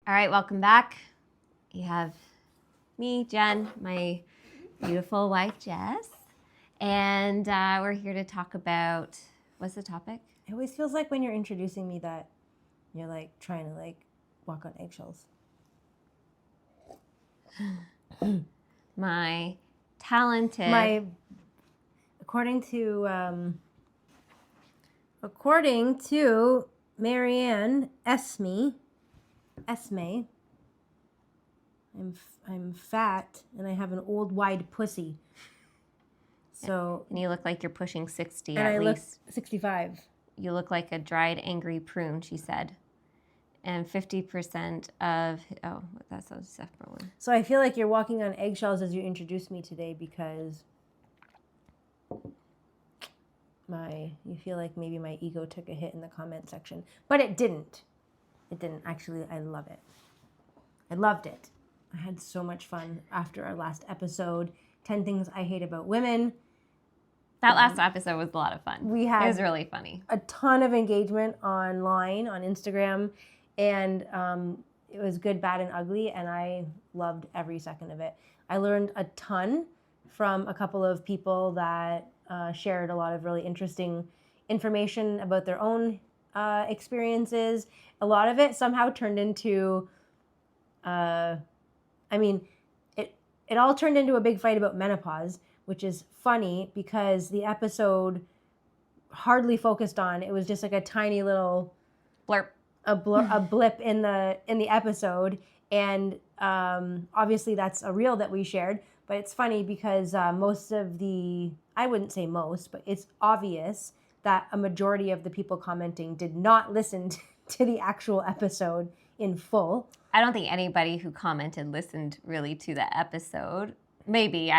All right, welcome back. You have me, Jen, my beautiful wife, Jess, and we're here to talk about, what's the topic? It always feels like when you're introducing me that you're like trying to like walk on eggshells. My talented... According to Marianne Esme, I'm fat and I have an old wide pussy. So And you look like you're pushing 60 and at I least. look 65. You look like a dried, angry prune, she said. And 50% of... Oh, that's a separate one. So I feel like you're walking on eggshells as you introduce me today because you feel like maybe my ego took a hit in the comment section. But it didn't. It didn't. Actually, I love it. I loved it. I had so much fun after our last episode, 10 Things I Hate About Women. That last episode was a lot of fun. We had It was really funny. a ton of engagement online, on Instagram, and it was good, bad, and ugly, and I loved every second of it. I learned a ton from a couple of people that shared a lot of really interesting information about their own experiences. A lot of it somehow turned into, it all turned into a big fight about menopause, which is funny because the episode hardly focused on, it was just like a tiny little Blurp. a blip in the episode, and obviously that's a reel that we shared. But it's funny because I wouldn't say most, but it's obvious that a majority of the people commenting did not listen to the actual episode in full. I don't think anybody who commented listened really to the episode. Maybe.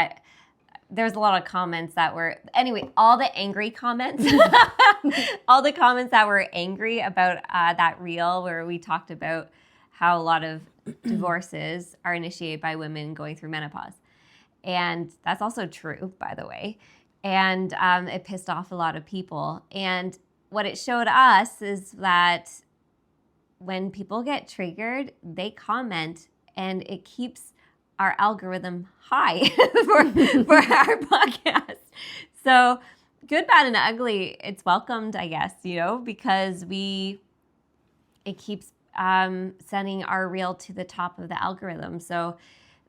There's a lot of comments that were... Anyway, all the angry comments, all the comments that were angry about that reel where we talked about how a lot of divorces are initiated by women going through menopause. And that's also true, by the way. And it pissed off a lot of people. And what it showed us is that when people get triggered, they comment, and it keeps our algorithm high for our podcast. So good, bad, and ugly, it's welcomed, I guess, because it keeps sending our reel to the top of the algorithm. So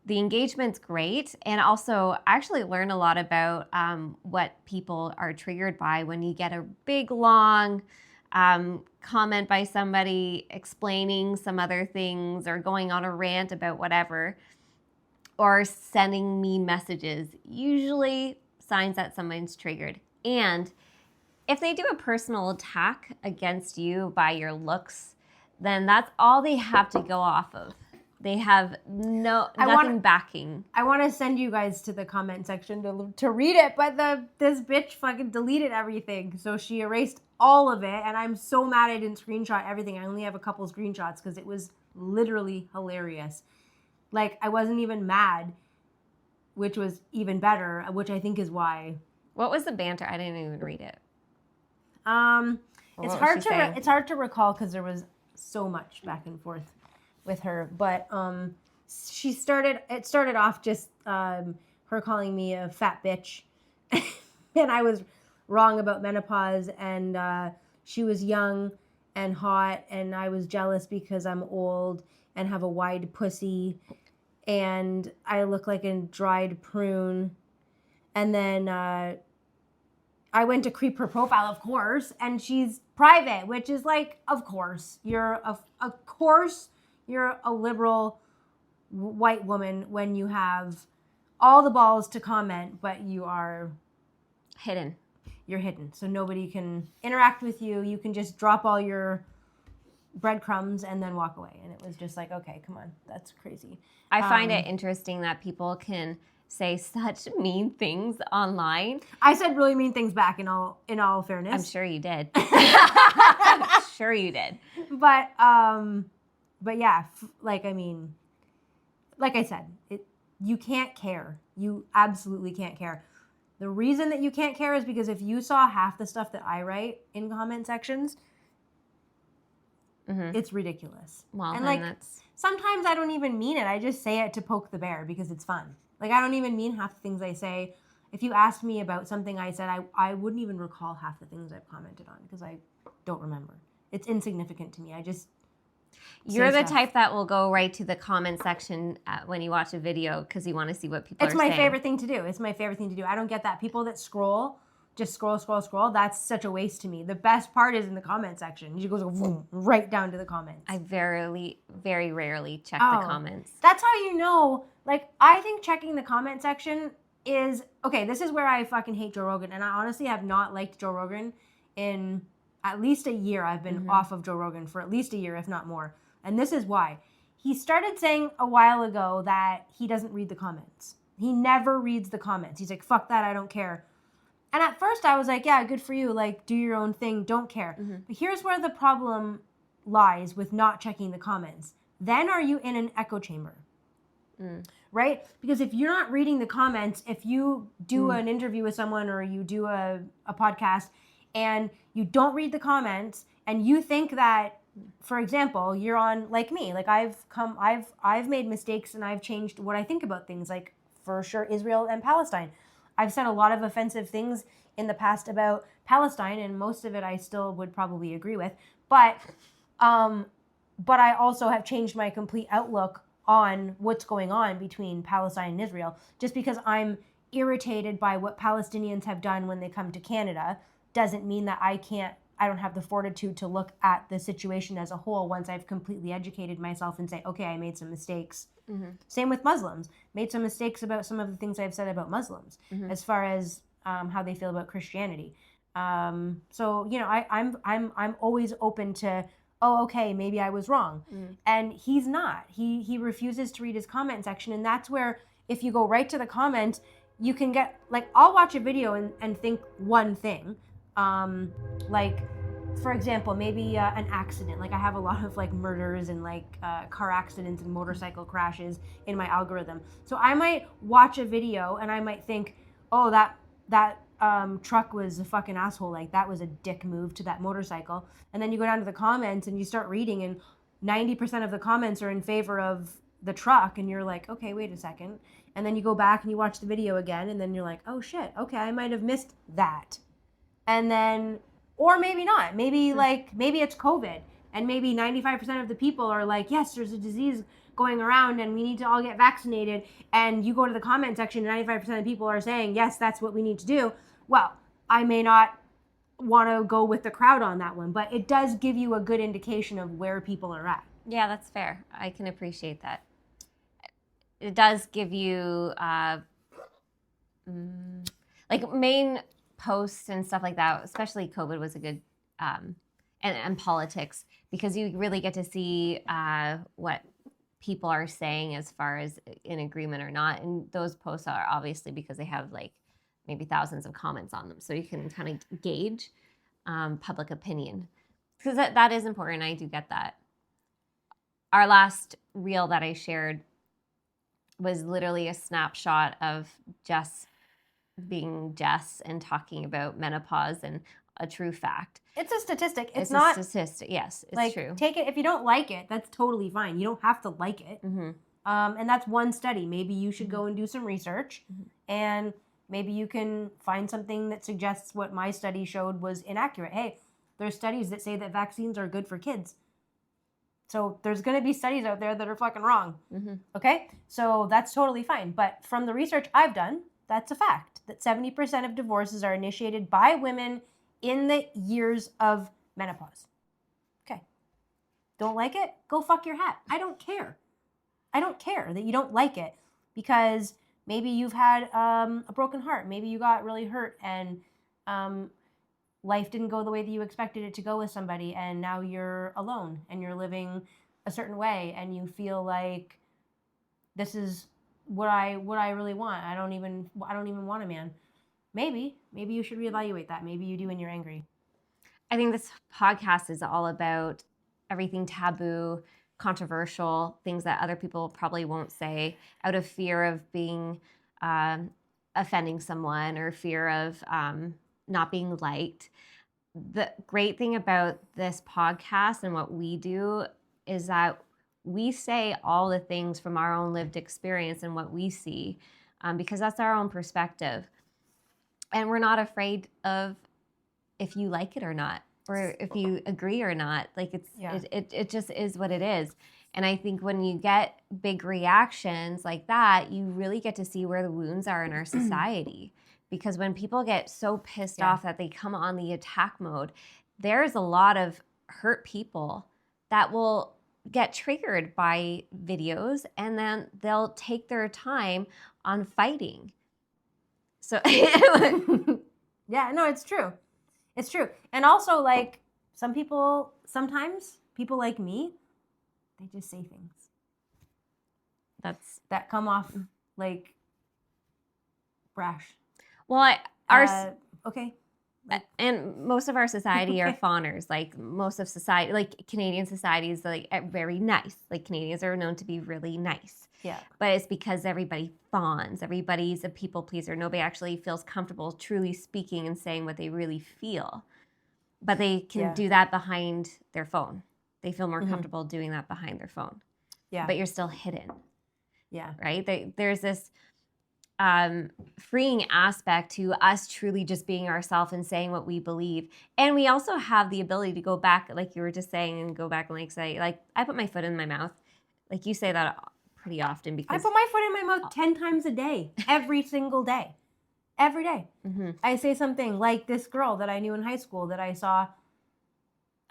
the engagement's great. And also, I actually learn a lot about what people are triggered by when you get a big, long comment by somebody explaining some other things or going on a rant about whatever, or sending mean messages, usually signs that someone's triggered. And if they do a personal attack against you by your looks, then that's all they have to go off of. They have nothing backing. I want to send you guys to the comment section to read it, but this bitch fucking deleted everything. So she erased all of it, and I'm so mad I didn't screenshot everything. I only have a couple screenshots because it was literally hilarious. Like, I wasn't even mad, which was even better, which I think is why. What was the banter? I didn't even read it. It's hard to recall because there was so much back and forth with her. But it started off just her calling me a fat bitch. And I was wrong about menopause, and she was young and hot, and I was jealous because I'm old and have a wide pussy, and I look like a dried prune. And then I went to creep her profile, of course, and she's private, which is like, of course you're a liberal white woman when you have all the balls to comment, but you are hidden. You're hidden, so nobody can interact with you. You can just drop all your breadcrumbs and then walk away. And it was just like, okay, come on, that's crazy. I find it interesting that people can say such mean things online. I said really mean things back in all fairness. I'm sure you did. I'm sure you did. But yeah, like I said, you can't care. You absolutely can't care. The reason that you can't care is because if you saw half the stuff that I write in comment sections, it's ridiculous. Well, and then that's... sometimes I don't even mean it. I just say it to poke the bear because it's fun. Like, I don't even mean half the things I say. If you asked me about something I said, I wouldn't even recall half the things I've commented on because I don't remember. It's insignificant to me. I just You're the stuff. type that will go right to the comment section when you watch a video because you want to see what people are saying. It's my favorite thing to do. It's my favorite thing to do. I don't get that. People that just scroll. That's such a waste to me. The best part is in the comment section. You go boom, right down to the comments. I very rarely check the comments. That's how you know. Like, I think checking the comment section is, okay, this is where I fucking hate Joe Rogan. And I honestly have not liked Joe Rogan in at least a year. I've been off of Joe Rogan for at least a year, if not more. And this is why. He started saying a while ago that he doesn't read the comments. He never reads the comments. He's like, fuck that, I don't care. And at first I was like, yeah, good for you. Like, do your own thing, don't care. But here's where the problem lies with not checking the comments. Then are you in an echo chamber? Right? Because if you're not reading the comments, if you do an interview with someone or you do a podcast and you don't read the comments and you think that, for example, you're on, like me, like I've made mistakes and I've changed what I think about things, like for sure Israel and Palestine. I've said a lot of offensive things in the past about Palestine, and most of it I still would probably agree with. But I also have changed my complete outlook on what's going on between Palestine and Israel. Just because I'm irritated by what Palestinians have done when they come to Canada doesn't mean that I don't have the fortitude to look at the situation as a whole once I've completely educated myself and say, okay, I made some mistakes. Same with Muslims. Made some mistakes about some of the things I've said about Muslims as far as how they feel about Christianity. So, you know, I'm always open to, oh, okay, maybe I was wrong. And he's not. He refuses to read his comment section. And that's where, if you go right to the comment, you can get, like, I'll watch a video and think one thing. Like, for example, maybe an accident. Like, I have a lot of like murders and like car accidents and motorcycle crashes in my algorithm. So I might watch a video and I might think, oh, that truck was a fucking asshole. Like, that was a dick move to that motorcycle. And then you go down to the comments and you start reading, and 90% of the comments are in favor of the truck. And you're like, okay, wait a second. And then you go back and you watch the video again, and then you're like, oh shit, okay, I might have missed that. And then, or maybe not. Maybe maybe it's COVID, and maybe 95% of the people are like, yes, there's a disease going around and we need to all get vaccinated. And you go to the comment section and 95% of people are saying, yes, that's what we need to do. Well, I may not want to go with the crowd on that one, but it does give you a good indication of where people are at. Yeah, that's fair. I can appreciate that. It does give you like main posts and stuff like that, especially COVID was a good, and politics, because you really get to see what people are saying as far as in agreement or not. And those posts are obviously because they have like maybe thousands of comments on them. So you can kind of gauge public opinion, because that is important. I do get that. Our last reel that I shared was literally a snapshot of Jess being Jess and talking about menopause and a true fact. It's a statistic. It's not a statistic. Yes, it's like, true. Take it. If you don't like it, that's totally fine. You don't have to like it. And that's one study. Maybe you should go and do some research, and maybe you can find something that suggests what my study showed was inaccurate. Hey, there's studies that say that vaccines are good for kids. So there's going to be studies out there that are fucking wrong. Okay? So that's totally fine. But from the research I've done, that's a fact, that 70% of divorces are initiated by women in the years of menopause. Okay. Don't like it? Go fuck your hat. I don't care. I don't care that you don't like it, because maybe you've had a broken heart. Maybe you got really hurt and life didn't go the way that you expected it to go with somebody, and now you're alone and you're living a certain way and you feel like this is what I really want. I don't even want a man. Maybe you should reevaluate that. Maybe you do and you're angry. I think this podcast is all about everything taboo, controversial, things that other people probably won't say out of fear of being offending someone or fear of not being liked. The great thing about this podcast and what we do is that we say all the things from our own lived experience and what we see, because that's our own perspective. And we're not afraid of if you like it or not, or if you agree or not. Like it just is what it is. And I think when you get big reactions like that, you really get to see where the wounds are in our society. Because when people get so pissed off that they come on the attack mode, there's a lot of hurt people that will get triggered by videos, and then they'll take their time on fighting. So yeah, no, it's true. It's true. And also, like, sometimes people like me, they just say things that come off like brash. Well, okay. And most of our society are fawners. Like most of society, like Canadian society is like very nice. Like Canadians are known to be really nice. Yeah. But it's because everybody fawns. Everybody's a people pleaser. Nobody actually feels comfortable truly speaking and saying what they really feel. But they can do that behind their phone. They feel more comfortable doing that behind their phone. Yeah. But you're still hidden. Yeah. Right? There's this freeing aspect to us truly just being ourselves and saying what we believe. And we also have the ability to go back, like you were just saying, and go back and like say, like, I put my foot in my mouth. Like you say that pretty often because I put my foot in my mouth 10 times a day, every single day. Every day. Mm-hmm. I say something like this girl that I knew in high school that I saw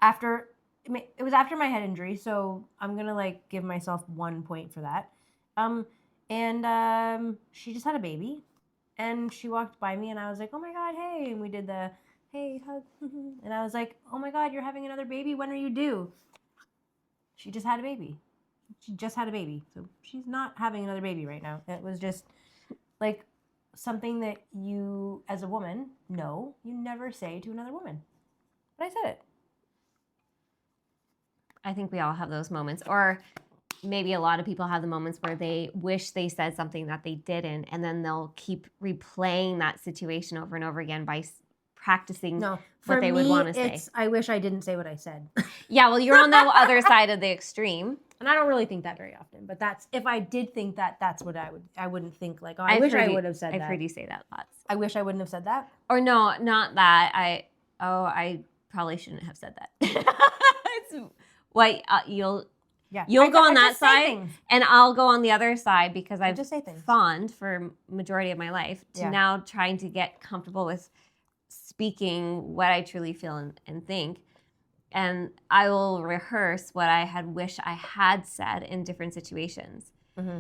after, it was after my head injury, so I'm going to like give myself 1 point for that. And she just had a baby, and she walked by me, and I was like, oh my God, hey. And we did the, hey, hug. And I was like, oh my God, you're having another baby? When are you due? She just had a baby. She just had a baby. So she's not having another baby right now. It was just like something that you, as a woman, know you never say to another woman. But I said it. I think we all have those moments. Or maybe a lot of people have the moments where they wish they said something that they didn't, and then they'll keep replaying that situation over and over again by practicing what they would want to say. I wish I didn't say what I said. Yeah, well, you're on the other side of the extreme. And I don't really think that very often, but that's, if I did think that, that's what I wouldn't think like, oh, I wish I would have said that. I've heard you say that lots. I wish I wouldn't have said that. Or no, not that. I probably shouldn't have said that. It's what you'll go on that side, and I'll go on the other side because I've just say things. Fawned for majority of my life to now trying to get comfortable with speaking what I truly feel and think. And I will rehearse what I had wished I had said in different situations. Mm-hmm.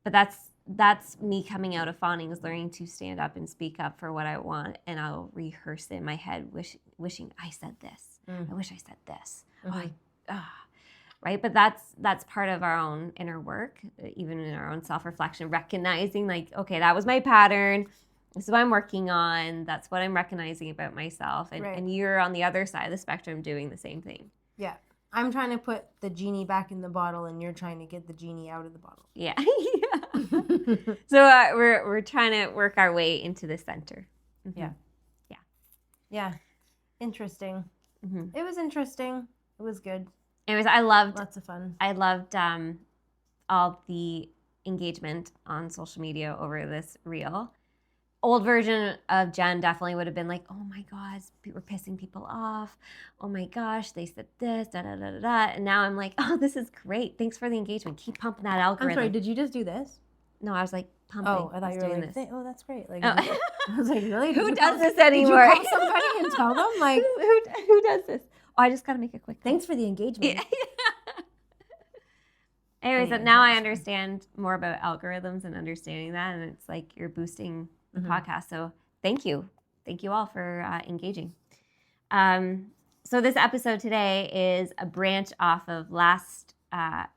But that's me coming out of fawning, is learning to stand up and speak up for what I want. And I'll rehearse it in my head, wishing I said this. I wish I said this. Mm-hmm. Right? But that's part of our own inner work, even in our own self-reflection, recognizing like, okay, that was my pattern. This is what I'm working on. That's what I'm recognizing about myself. And you're on the other side of the spectrum doing the same thing. Yeah. I'm trying to put the genie back in the bottle, and you're trying to get the genie out of the bottle. Yeah. So we're trying to work our way into the center. Mm-hmm. Yeah. Interesting. Mm-hmm. It was interesting. It was good. Anyways, I loved lots of fun. I loved all the engagement on social media over this reel. Old version of Jen definitely would have been like, oh my God, we're pissing people off. Oh my gosh, they said this, da da da da da. And now I'm like, oh, this is great. Thanks for the engagement. Keep pumping that algorithm. I'm sorry, did you just do this? No, I was like pumping. Oh, I thought you were doing like, this. oh, that's great. Like, I was like, really? Who does this anymore? Did you call somebody and tell them? Like, who does this? Oh, I just got to make a quick. Thanks for the engagement. Yeah. Anyways, now I understand more about algorithms and understanding that, and it's like you're boosting the podcast. So thank you all for engaging. So this episode today is a branch off of last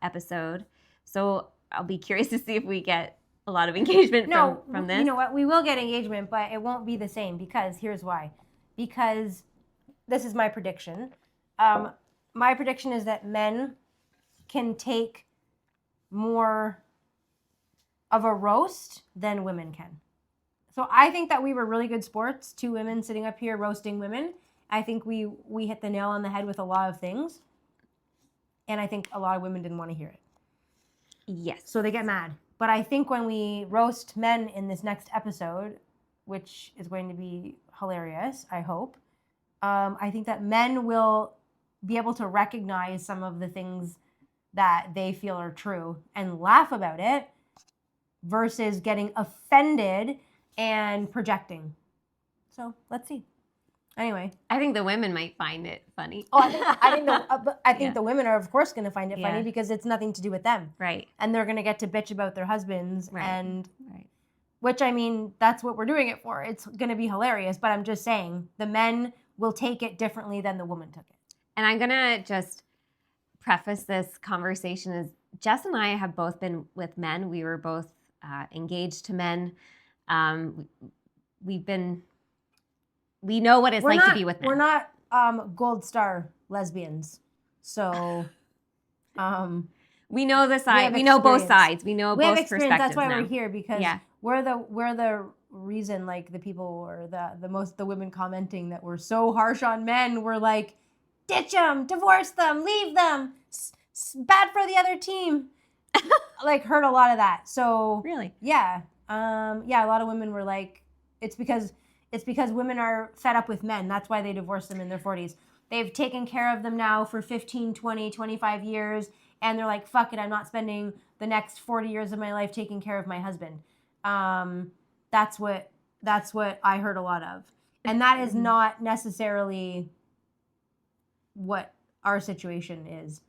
episode. So I'll be curious to see if we get a lot of engagement from this. You know what? We will get engagement, but it won't be the same, because here's why. Because this is my prediction. My prediction is that men can take more of a roast than women can. So I think that we were really good sports, two women sitting up here roasting women. I think we hit the nail on the head with a lot of things. And I think a lot of women didn't want to hear it. Yes. So they get mad. But I think when we roast men in this next episode, which is going to be hilarious, I hope, I think that men will be able to recognize some of the things that they feel are true and laugh about it versus getting offended and projecting. So let's see. Anyway, I think the women might find it funny. I think the women are of course going to find it funny Yeah. because it's nothing to do with them, Right. and they're going to get to bitch about their husbands, Right. and Right. which I mean that's what we're doing it for. It's going to be hilarious, but I'm just saying the men will take it differently than the woman took it. And I'm gonna just preface this conversation as Jess and I have both been with men. We were both engaged to men. We know what it's like to be with men. We're not gold star lesbians, so we know the We side. have We know both experience. sides. We know we have both experience. perspectives. That's why now. we're here because Yeah. we're the reason like the people or the women commenting that we're so harsh on men. We're like, ditch them, divorce them, leave them. Bad for the other team. Like heard a lot of that. So Really? yeah, a lot of women were like, it's because women are fed up with men. That's why they divorce them in their 40s. They've taken care of them now for 15, 20, 25 years. And they're like, fuck it, I'm not spending the next 40 years of my life taking care of my husband. That's what I heard a lot of. And that is not necessarily what our situation is.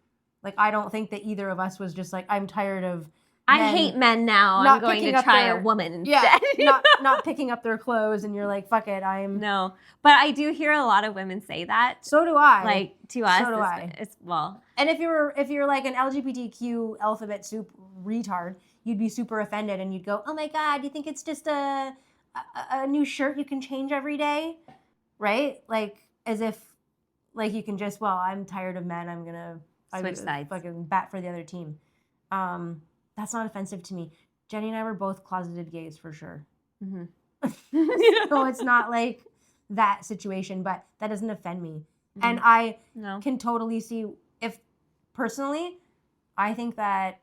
Like, I don't think that either of us was just like, I'm tired of I men hate men now. I'm not going picking to up try their- a woman instead. Yeah, not picking up their clothes, and you're like, fuck it, I'm. No, but I do hear a lot of women say that. So do I. Like to us, So do I. It's well, And if you're like an LGBTQ alphabet soup retard, you'd be super offended, and you'd go, "Oh my god, you think it's just a new shirt you can change every day, right?" Like as if like you can just, well, I'm tired of men, I'm gonna Switch sides. fucking bat for the other team. That's not offensive to me. Jenny and I were both closeted gays for sure. mhm. So it's not like that situation, but that doesn't offend me. Mm-hmm. And I no. can totally see if personally, I think that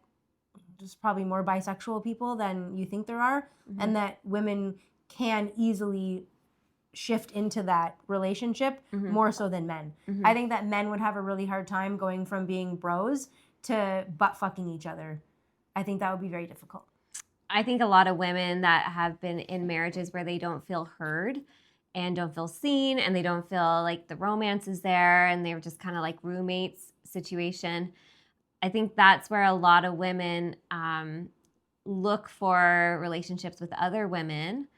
there's probably more bisexual people than you think there are, Mhm. and that women can easily shift into that relationship Mhm. more so than men. Mhm. I think that men would have a really hard time going from being bros to butt fucking each other. I think that would be very difficult. I think a lot of women that have been in marriages where they don't feel heard and don't feel seen and they don't feel like the romance is there and they're just kind of like roommates situation. I think that's where a lot of women look for relationships with other women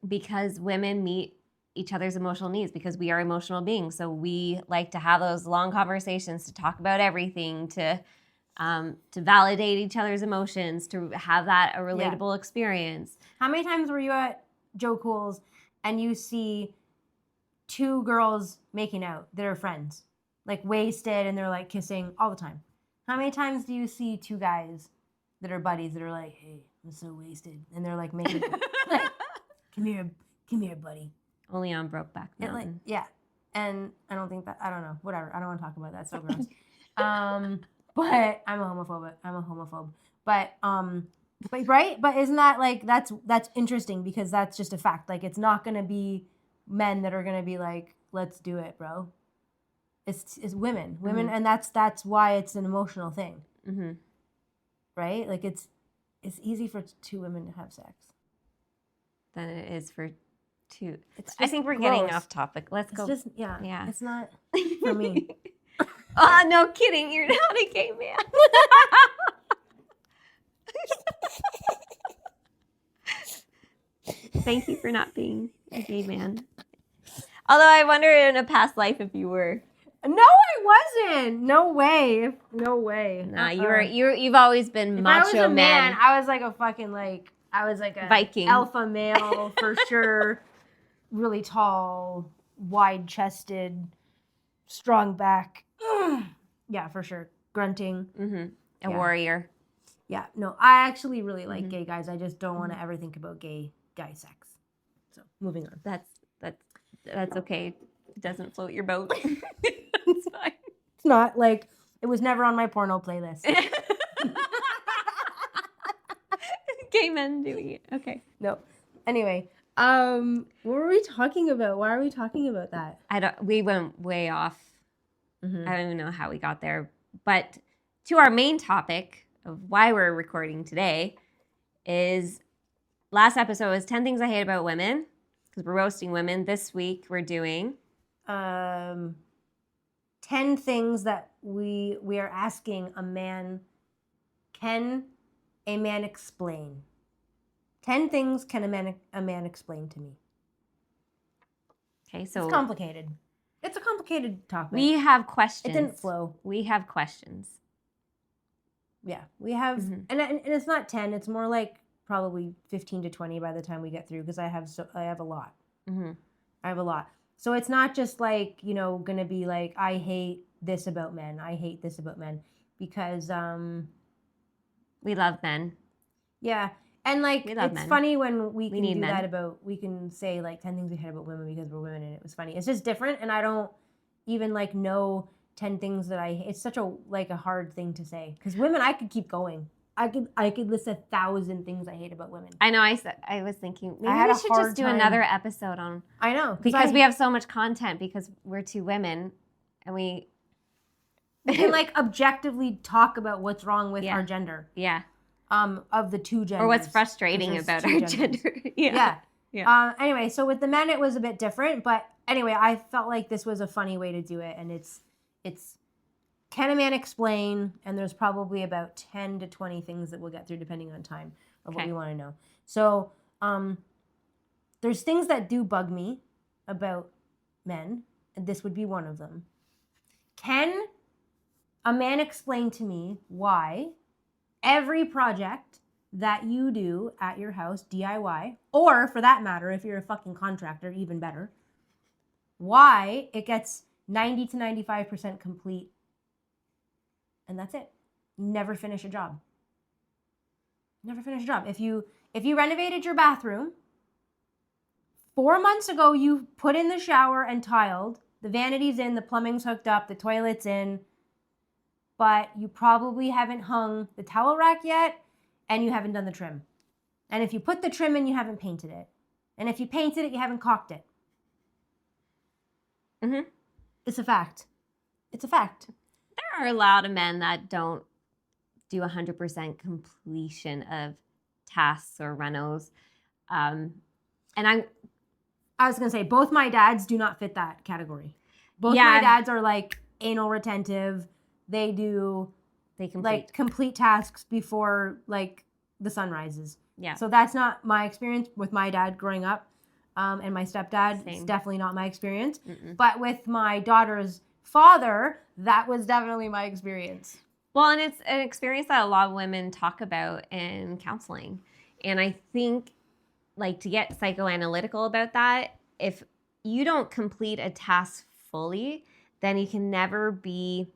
because women meet each other's emotional needs because we are emotional beings. So we like to have those long conversations to talk about everything, to validate each other's emotions, to have that a relatable experience. How many times were you at Joe Cool's and you see two girls making out that are friends, like wasted, and they're like kissing all the time? How many times do you see two guys that are buddies that are like, hey, I'm so wasted, and they're like making like, come here, buddy. Only on Brokeback It, like, Mountain. yeah, and I don't think that, I don't know, whatever. I don't want to talk about that. So gross. But I'm a homophobe. But right? But isn't that like that's interesting because that's just a fact. Like it's not gonna be men that are gonna be like, let's do it, bro. It's women, Mhm. and that's why it's an emotional thing, Mm-hmm. right? Like it's easy for two women to have sex. Than it is for two. It's I just think we're getting gross. off topic. Let's It's go. just yeah. Yeah. It's not for me. Oh, no kidding. You're not a gay man. Thank you for not being a gay man. Although I wonder in a past life if you were. No, I wasn't. No way. No way. Nah, you've always been If I was macho a man, man. I was like a fucking I was like a Viking. alpha male for sure. Really tall, wide chested, strong back. Yeah, for sure. Grunting. Mm-hmm. A Yeah. warrior. Yeah, no, I actually really like Mhm. gay guys. I just don't want to ever think about gay guy sex. So moving on. That's okay. It doesn't float your boat. It's fine. It's not like It was never on my porno playlist. Gay men doing it. Okay. No. Anyway, what were we talking about? Why are we talking about that? We went way off. Mhm. I don't even know how we got there. But to our main topic of why we're recording today is last episode was 10 things I hate about women because we're roasting women. This week we're doing 10 things that we are asking a man. Can a man explain? 10 things can a man explain to me? Okay, so It's complicated. It's a complicated topic. we have questions. It didn't flow. We have questions. Yeah, we have, Mhm. and it's not 10. It's more like probably 15 to 20 by the time we get through because I have a lot. Mm-hmm. I have a lot. So it's not just like, gonna be like, I hate this about men. I hate this about men because We love men. yeah. And like We love it's men. funny when we can need do men. that about we can say like 10 things we hate about women because we're women and it was funny. It's just different and I don't even like know 10 things that I hate. It's such a hard thing to say because women I could keep going. I could list 1,000 things I hate about women. I know. I was thinking maybe had we a should hard just do time. another episode on I know because we have so much content because we're two women and we can like objectively talk about what's wrong with Yeah. our gender. yeah. Of the two genders. Or what's frustrating There's about two our genders. gender. Yeah. Yeah. Anyway, so with the men, it was a bit different. But anyway, I felt like this was a funny way to do it. And it's can a man explain? And there's probably about 10 to 20 things that we'll get through depending on time of what Okay. we want to know. So there's things that do bug me about men. And this would be one of them. Can a man explain to me why every project that you do at your house, DIY, or for that matter, if you're a fucking contractor, even better, why it gets 90 to 95% complete and that's it. You never finish a job. Never finish a job. If you renovated your bathroom, 4 months ago you put in the shower and tiled, the vanity's in, the plumbing's hooked up, the toilet's in, but you probably haven't hung the towel rack yet and you haven't done the trim. And if you put the trim in, you haven't painted it. And if you painted it, you haven't caulked it. Mm-hmm. It's a fact. It's a fact. There are a lot of men that don't do 100% completion of tasks or renos. And I was going to say, both my dads do not fit that category. Both Yeah. my dads are like anal retentive. They complete. like complete tasks before like the sun rises. Yeah. So that's not my experience with my dad growing up. And my stepdad, it's Same. definitely not my experience. Mm-mm. But with my daughter's father, that was definitely my experience. Well, and it's an experience that a lot of women talk about in counseling. And I think, like, to get psychoanalytical about that, if you don't complete a task fully, then you can never be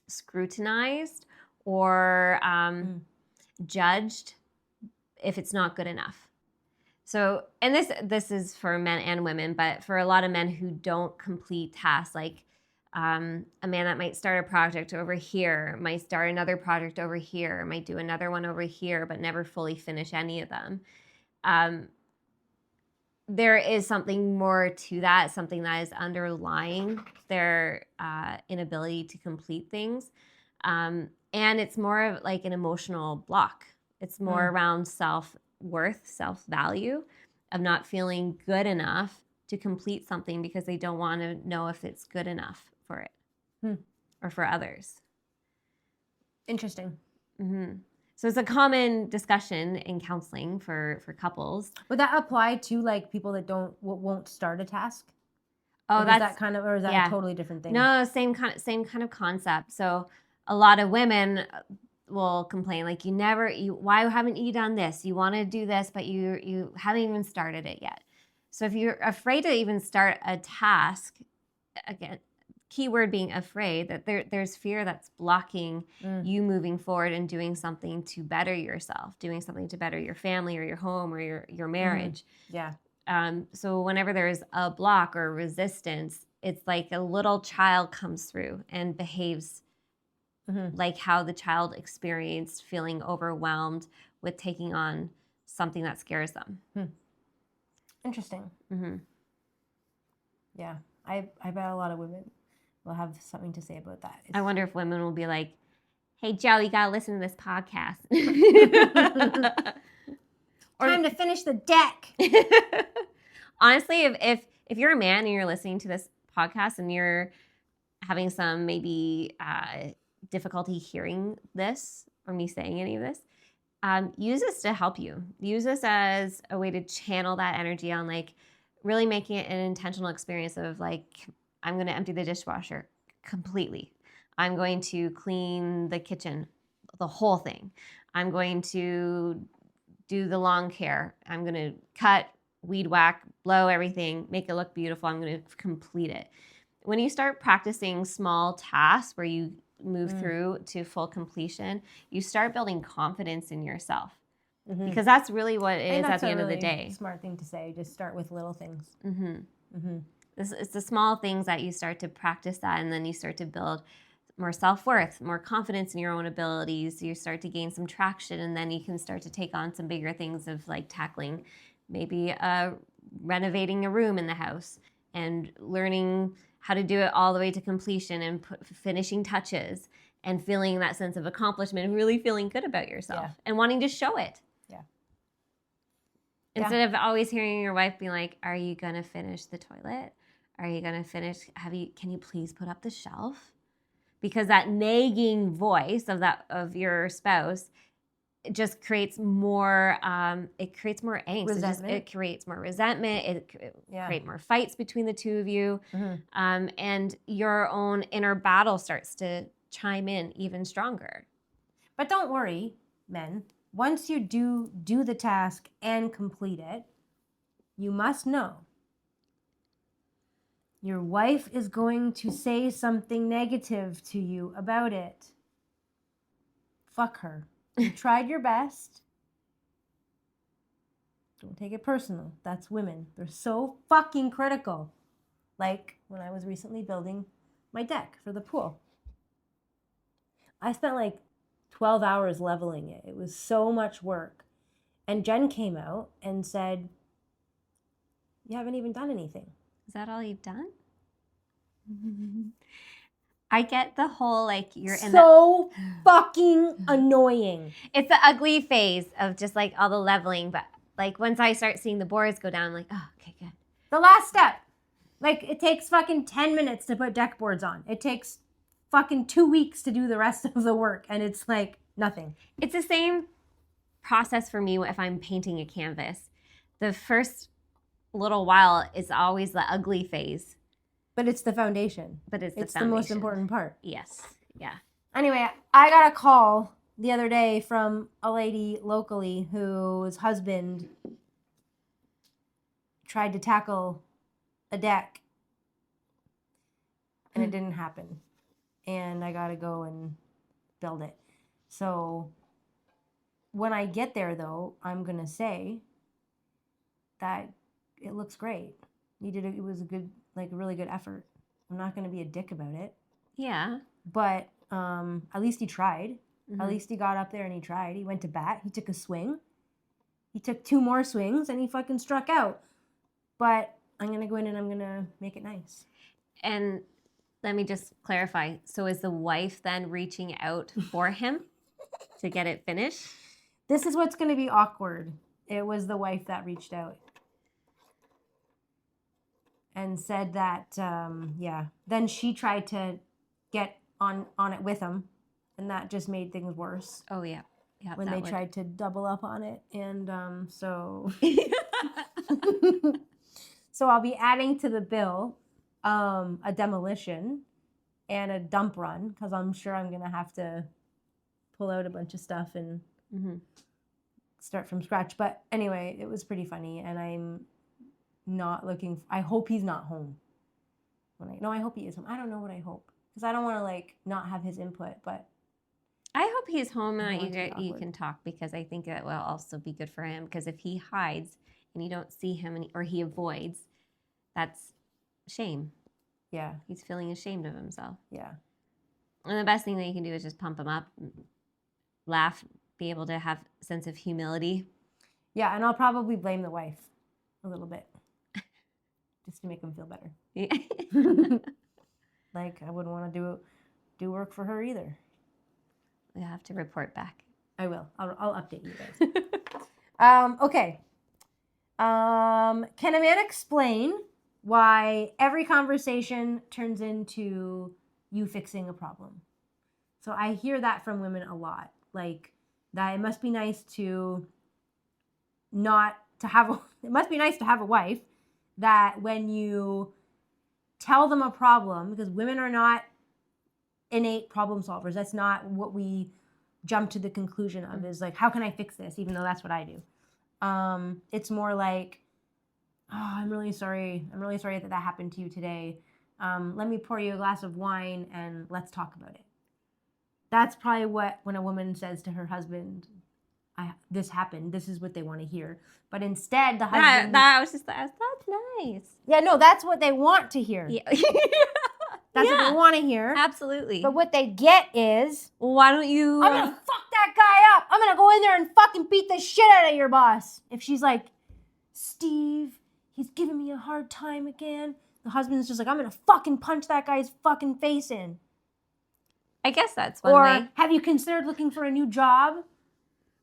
scrutinized or judged if it's not good enough. So, and this is for men and women, but for a lot of men who don't complete tasks, like a man that might start a project over here, might start another project over here, might do another one over here, but never fully finish any of them. There is something more to that, something that is underlying their inability to complete things. And it's more of like an emotional block. It's more around self-worth, self-value, of not feeling good enough to complete something because they don't want to know if it's good enough for it or for others. Interesting. Mm-hmm. So it's a common discussion in counseling for couples. Would that apply to like people that won't start a task? Oh, Or that's that kind of, or is that a totally different thing? No, same kind of concept. So a lot of women will complain like, why haven't you done this? You want to do this, but you haven't even started it yet. So if you're afraid to even start a task, again, keyword being afraid, that there's fear that's blocking you moving forward and doing something to better yourself, doing something to better your family or your home or your marriage. Yeah. So whenever there's a block or resistance, it's like a little child comes through and behaves like how the child experienced feeling overwhelmed with taking on something that scares them. Interesting. Mm-hmm. Yeah, I bet a lot of women will have something to say about that. I wonder if women will be like, hey, Joe, you got to listen to this podcast. Time to finish the deck. Honestly, if you're a man and you're listening to this podcast and you're having some maybe difficulty hearing this or me saying any of this, use this to help you. Use this as a way to channel that energy on like really making it an intentional experience of like, I'm going to empty the dishwasher completely. I'm going to clean the kitchen, the whole thing. I'm going to do the lawn care. I'm going to cut, weed whack, blow everything, make it look beautiful. I'm going to complete it. When you start practicing small tasks where you move through to full completion, you start building confidence in yourself. Because that's really what it is at the end of the day. Smart thing to say. Just start with little things. It's the small things that you start to practice that, and then you start to build more self-worth, more confidence in your own abilities. You start to gain some traction, and then you can start to take on some bigger things of like tackling maybe renovating a room in the house and learning how to do it all the way to completion and finishing touches and feeling that sense of accomplishment and really feeling good about yourself and wanting to show it. Instead of always hearing your wife be like, are you going to finish the toilet? Are you going to finish? Can you please put up the shelf? Because that nagging voice of your spouse, it just creates more, it creates more angst. It creates more resentment. It creates more fights between the two of you. And your own inner battle starts to chime in even stronger. But don't worry, men. Once you do the task and complete it, you must know your wife is going to say something negative to you about it. Fuck her. You tried your best. Don't take it personal. That's women. They're so fucking critical. Like when I was recently building my deck for the pool. I spent like 12 hours leveling it. It was so much work. And Jen came out and said, you haven't even done anything. Is that all you've done? I get the whole like you're in so fucking annoying. It's the ugly phase of just like all the leveling, but like once I start seeing the boards go down, I'm like, oh, okay, good. The last step. Like it takes fucking 10 minutes to put deck boards on. It takes fucking 2 weeks to do the rest of the work, and it's like nothing. It's the same process for me if I'm painting a canvas. The first little while is always the ugly phase. But it's the foundation. It's the most important part. Yes. Yeah. Anyway, I got a call the other day from a lady locally whose husband tried to tackle a deck and it didn't happen. And I got to go and build it. So when I get there, though, I'm going to say that it looks great. It was a really good effort. I'm not going to be a dick about it. Yeah. But at least he tried. At least he got up there and he tried. He went to bat. He took a swing. He took 2 more swings and he fucking struck out. But I'm going to go in and I'm going to make it nice. And let me just clarify. So is the wife then reaching out for him to get it finished? This is what's going to be awkward. It was the wife that reached out and said that, Then she tried to get on it with him, and that just made things worse. Oh, yeah. Yeah. When they tried to double up on it. And so... So I'll be adding to the bill a demolition and a dump run, because I'm sure I'm going to have to pull out a bunch of stuff and start from scratch. But anyway, it was pretty funny, and I'm not looking... I hope he's not home. I hope he is home. I don't know what I hope, because I don't want to not have his input, but... I hope he's home and you can talk, because I think that will also be good for him, because if he hides and you don't see him or he avoids, that's shame. Yeah. He's feeling ashamed of himself. Yeah. And the best thing that you can do is just pump them up, laugh, be able to have a sense of humility. Yeah, and I'll probably blame the wife a little bit just to make him feel better. Like I wouldn't want to do work for her either. You have to report back. I will. I'll update you guys. Okay. Can a man explain why every conversation turns into you fixing a problem? So I hear that from women a lot. Like that it must be nice to it must be nice to have a wife that when you tell them a problem, because women are not innate problem solvers. That's not what we jump to the conclusion of, is like, how can I fix this? Even though that's what I do. It's more like, oh, I'm really sorry that happened to you today. Let me pour you a glass of wine and let's talk about it. That's probably when a woman says to her husband, this happened, this is what they want to hear. But instead, the husband... That's nice. Yeah, no, that's what they want to hear. Yeah. That's what they want to hear. Absolutely. But what they get is... Why don't you... I'm going to fuck that guy up. I'm going to go in there and fucking beat the shit out of your boss. If she's like, Steve, he's giving me a hard time again. The husband's just like, I'm going to fucking punch that guy's fucking face in. I guess that's one way. Or have you considered looking for a new job?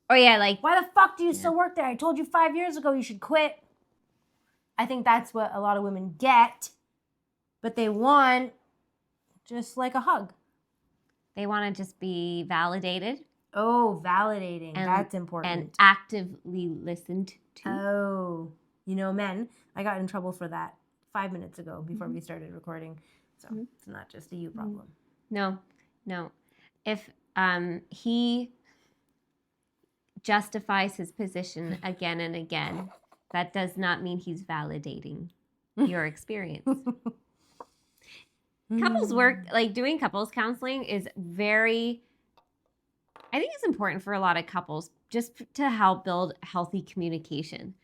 Or yeah, like... Why the fuck do you still work there? I told you 5 years ago you should quit. I think that's what a lot of women get. But they want just like a hug. They want to just be validated. Oh, validating. That's important. And actively listened to. Oh. You know, men, I got in trouble for that 5 minutes ago before we started recording. So it's not just a you problem. No. If he justifies his position again and again, that does not mean he's validating your experience. Couples work, like doing couples counseling is I think it's important for a lot of couples just to help build healthy communication.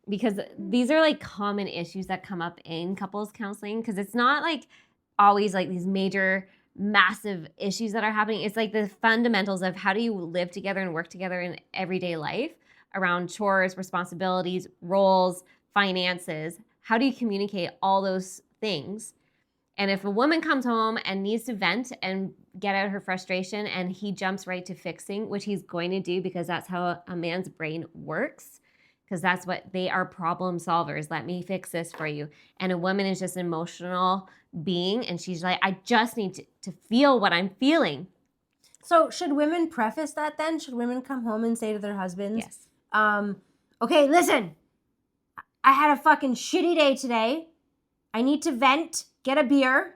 Because these are like common issues that come up in couples counseling, because it's not like always like these major massive issues that are happening. It's like the fundamentals of how do you live together and work together in everyday life around chores, responsibilities, roles, finances. How do you communicate all those things? And if a woman comes home and needs to vent and get out her frustration and he jumps right to fixing, which he's going to do because that's how a man's brain works, because that's what they are, problem solvers. Let me fix this for you. And a woman is just an emotional being, and she's like, I just need to feel what I'm feeling. So should women preface that then? Should women come home and say to their husbands, yes, okay, listen, I had a fucking shitty day today. I need to vent, get a beer,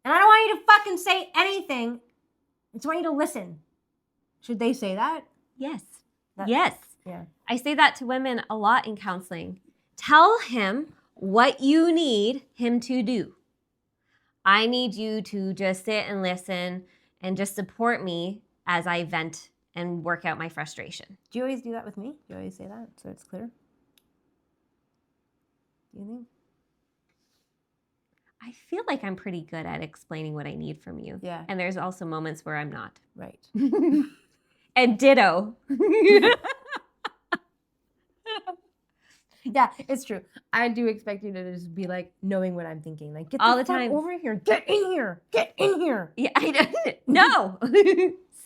and I don't want you to fucking say anything. I just want you to listen. Should they say that? Yes. Yes. Yeah. I say that to women a lot in counseling. Tell him what you need him to do. I need you to just sit and listen and just support me as I vent and work out my frustration. Do you always do that with me? Do you always say that so it's clear? Do you think? I feel like I'm pretty good at explaining what I need from you. Yeah. And there's also moments where I'm not. Right. And ditto. Yeah, it's true. I do expect you to just be like knowing what I'm thinking. Like, get all the the fuck time over here. Get in here. Get in here. Yeah, I know. No.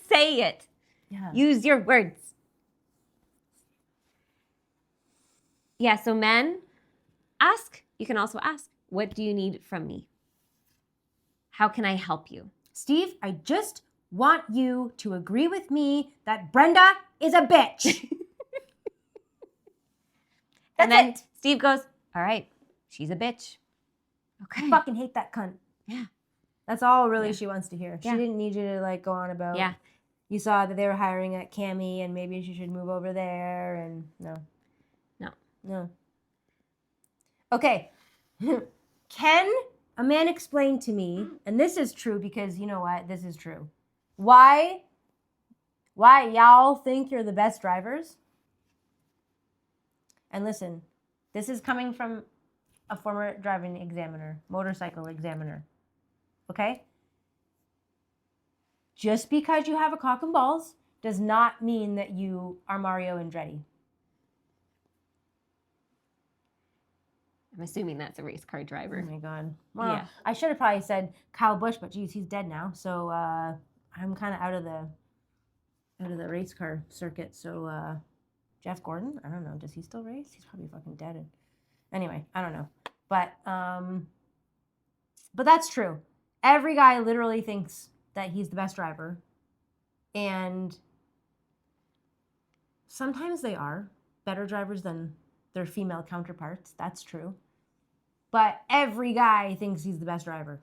Say it. Yeah. Use your words. Yeah, so men, ask. You can also ask, what do you need from me? How can I help you? Steve, I just want you to agree with me that Brenda is a bitch. And then Steve goes, all right, she's a bitch. Okay. I fucking hate that cunt. Yeah. That's all really she wants to hear. Yeah. She didn't need you to like go on about, you saw that they were hiring at Cami and maybe she should move over there, and no. Okay. Can a man explain to me, and this is true because you know what, this is true, why y'all think you're the best drivers? And listen, this is coming from a former driving examiner, motorcycle examiner. Okay? just because you have a cock and balls does not mean that you are Mario Andretti. I'm assuming that's a race car driver. Oh my God. Well, Yeah. I should have probably said Kyle Busch, but geez, he's dead now. So I'm kind of out of the race car circuit. So Jeff Gordon, I don't know. Does he still race? He's probably fucking dead. Anyway, I don't know. But that's true. Every guy literally thinks that he's the best driver. And sometimes they are better drivers than their female counterparts. That's true. But every guy thinks he's the best driver.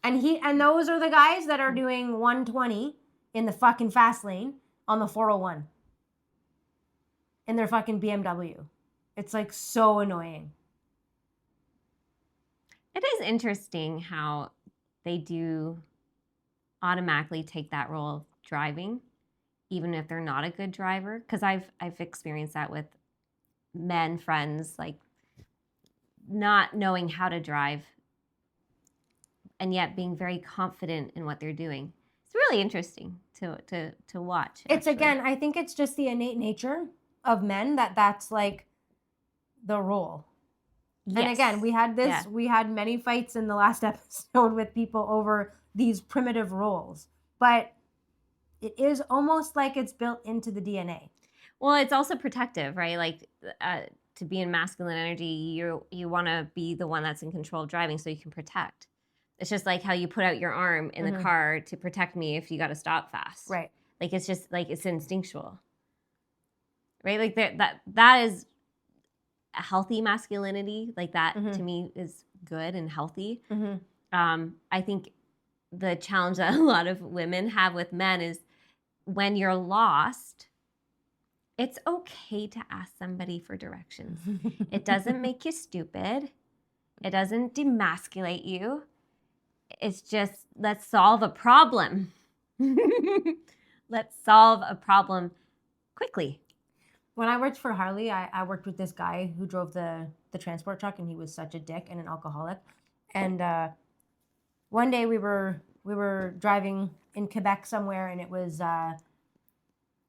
And those are the guys that are doing 120 in the fucking fast lane on the 401 in their fucking BMW. It's like so annoying. It is interesting how they do automatically take that role of driving, even if they're not a good driver. Because I've experienced that with men friends, like not knowing how to drive and yet being very confident in what they're doing. It's really interesting to watch. It's actually. again, I think it's just the innate nature of men that's like the role. Yes. And again, we had many fights in the last episode with people over these primitive roles, but it is almost like it's built into the DNA. Well, it's also protective, right? Like to be in masculine energy, you want to be the one that's in control of driving so you can protect. It's just like how you put out your arm in the car to protect me if you got to stop fast. Right. Like it's just like it's instinctual. Right? Like that is a healthy masculinity. Like that to me is good and healthy. I think the challenge that a lot of women have with men is when you're lost, it's okay to ask somebody for directions. It doesn't make you stupid. It doesn't demasculate you. It's just, let's solve a problem. Let's solve a problem quickly. When I worked for Harley, I worked with this guy who drove the transport truck, and he was such a dick and an alcoholic. And one day we were driving in Quebec somewhere, and it was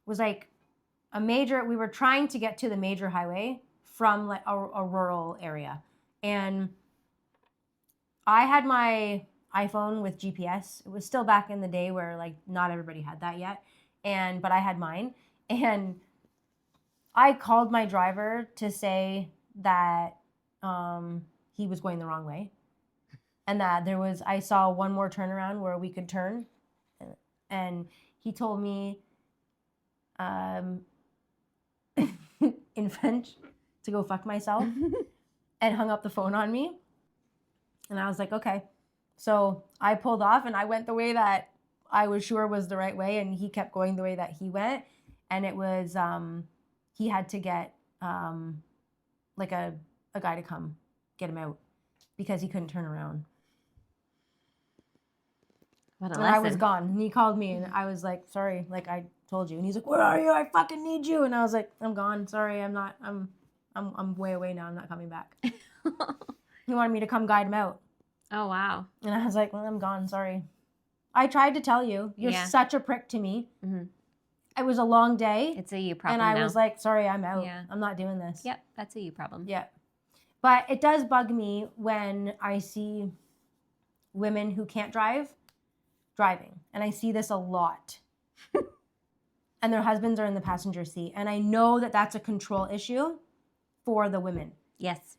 like a major. We were trying to get to the major highway from like a rural area, and I had my iPhone with GPS. It was still back in the day where like not everybody had that yet, but I had mine, and I called my driver to say that he was going the wrong way, and that I saw one more turnaround where we could turn, and he told me in French to go fuck myself and hung up the phone on me. And I was like, okay. So I pulled off and I went the way that I was sure was the right way, and he kept going the way that he went. And it was he had to get like a guy to come get him out because he couldn't turn around. What a and lesson. I was gone. And he called me, and I was like, sorry, like I told you. And he's like, where are you? I fucking need you. And I was like, I'm gone. Sorry, I'm not. I'm way away now. I'm not coming back. He wanted me to come guide him out. Oh, wow. And I was like, well, I'm gone. Sorry. I tried to tell you. You're such a prick to me. Mm-hmm. It was a long day. It's a you problem. And I now. was like, sorry, I'm out. Yeah. I'm not doing this. Yep, that's a you problem. Yeah. But it does bug me when I see women who can't drive driving. And I see this a lot. And their husbands are in the passenger seat. And I know that that's a control issue for the women. Yes.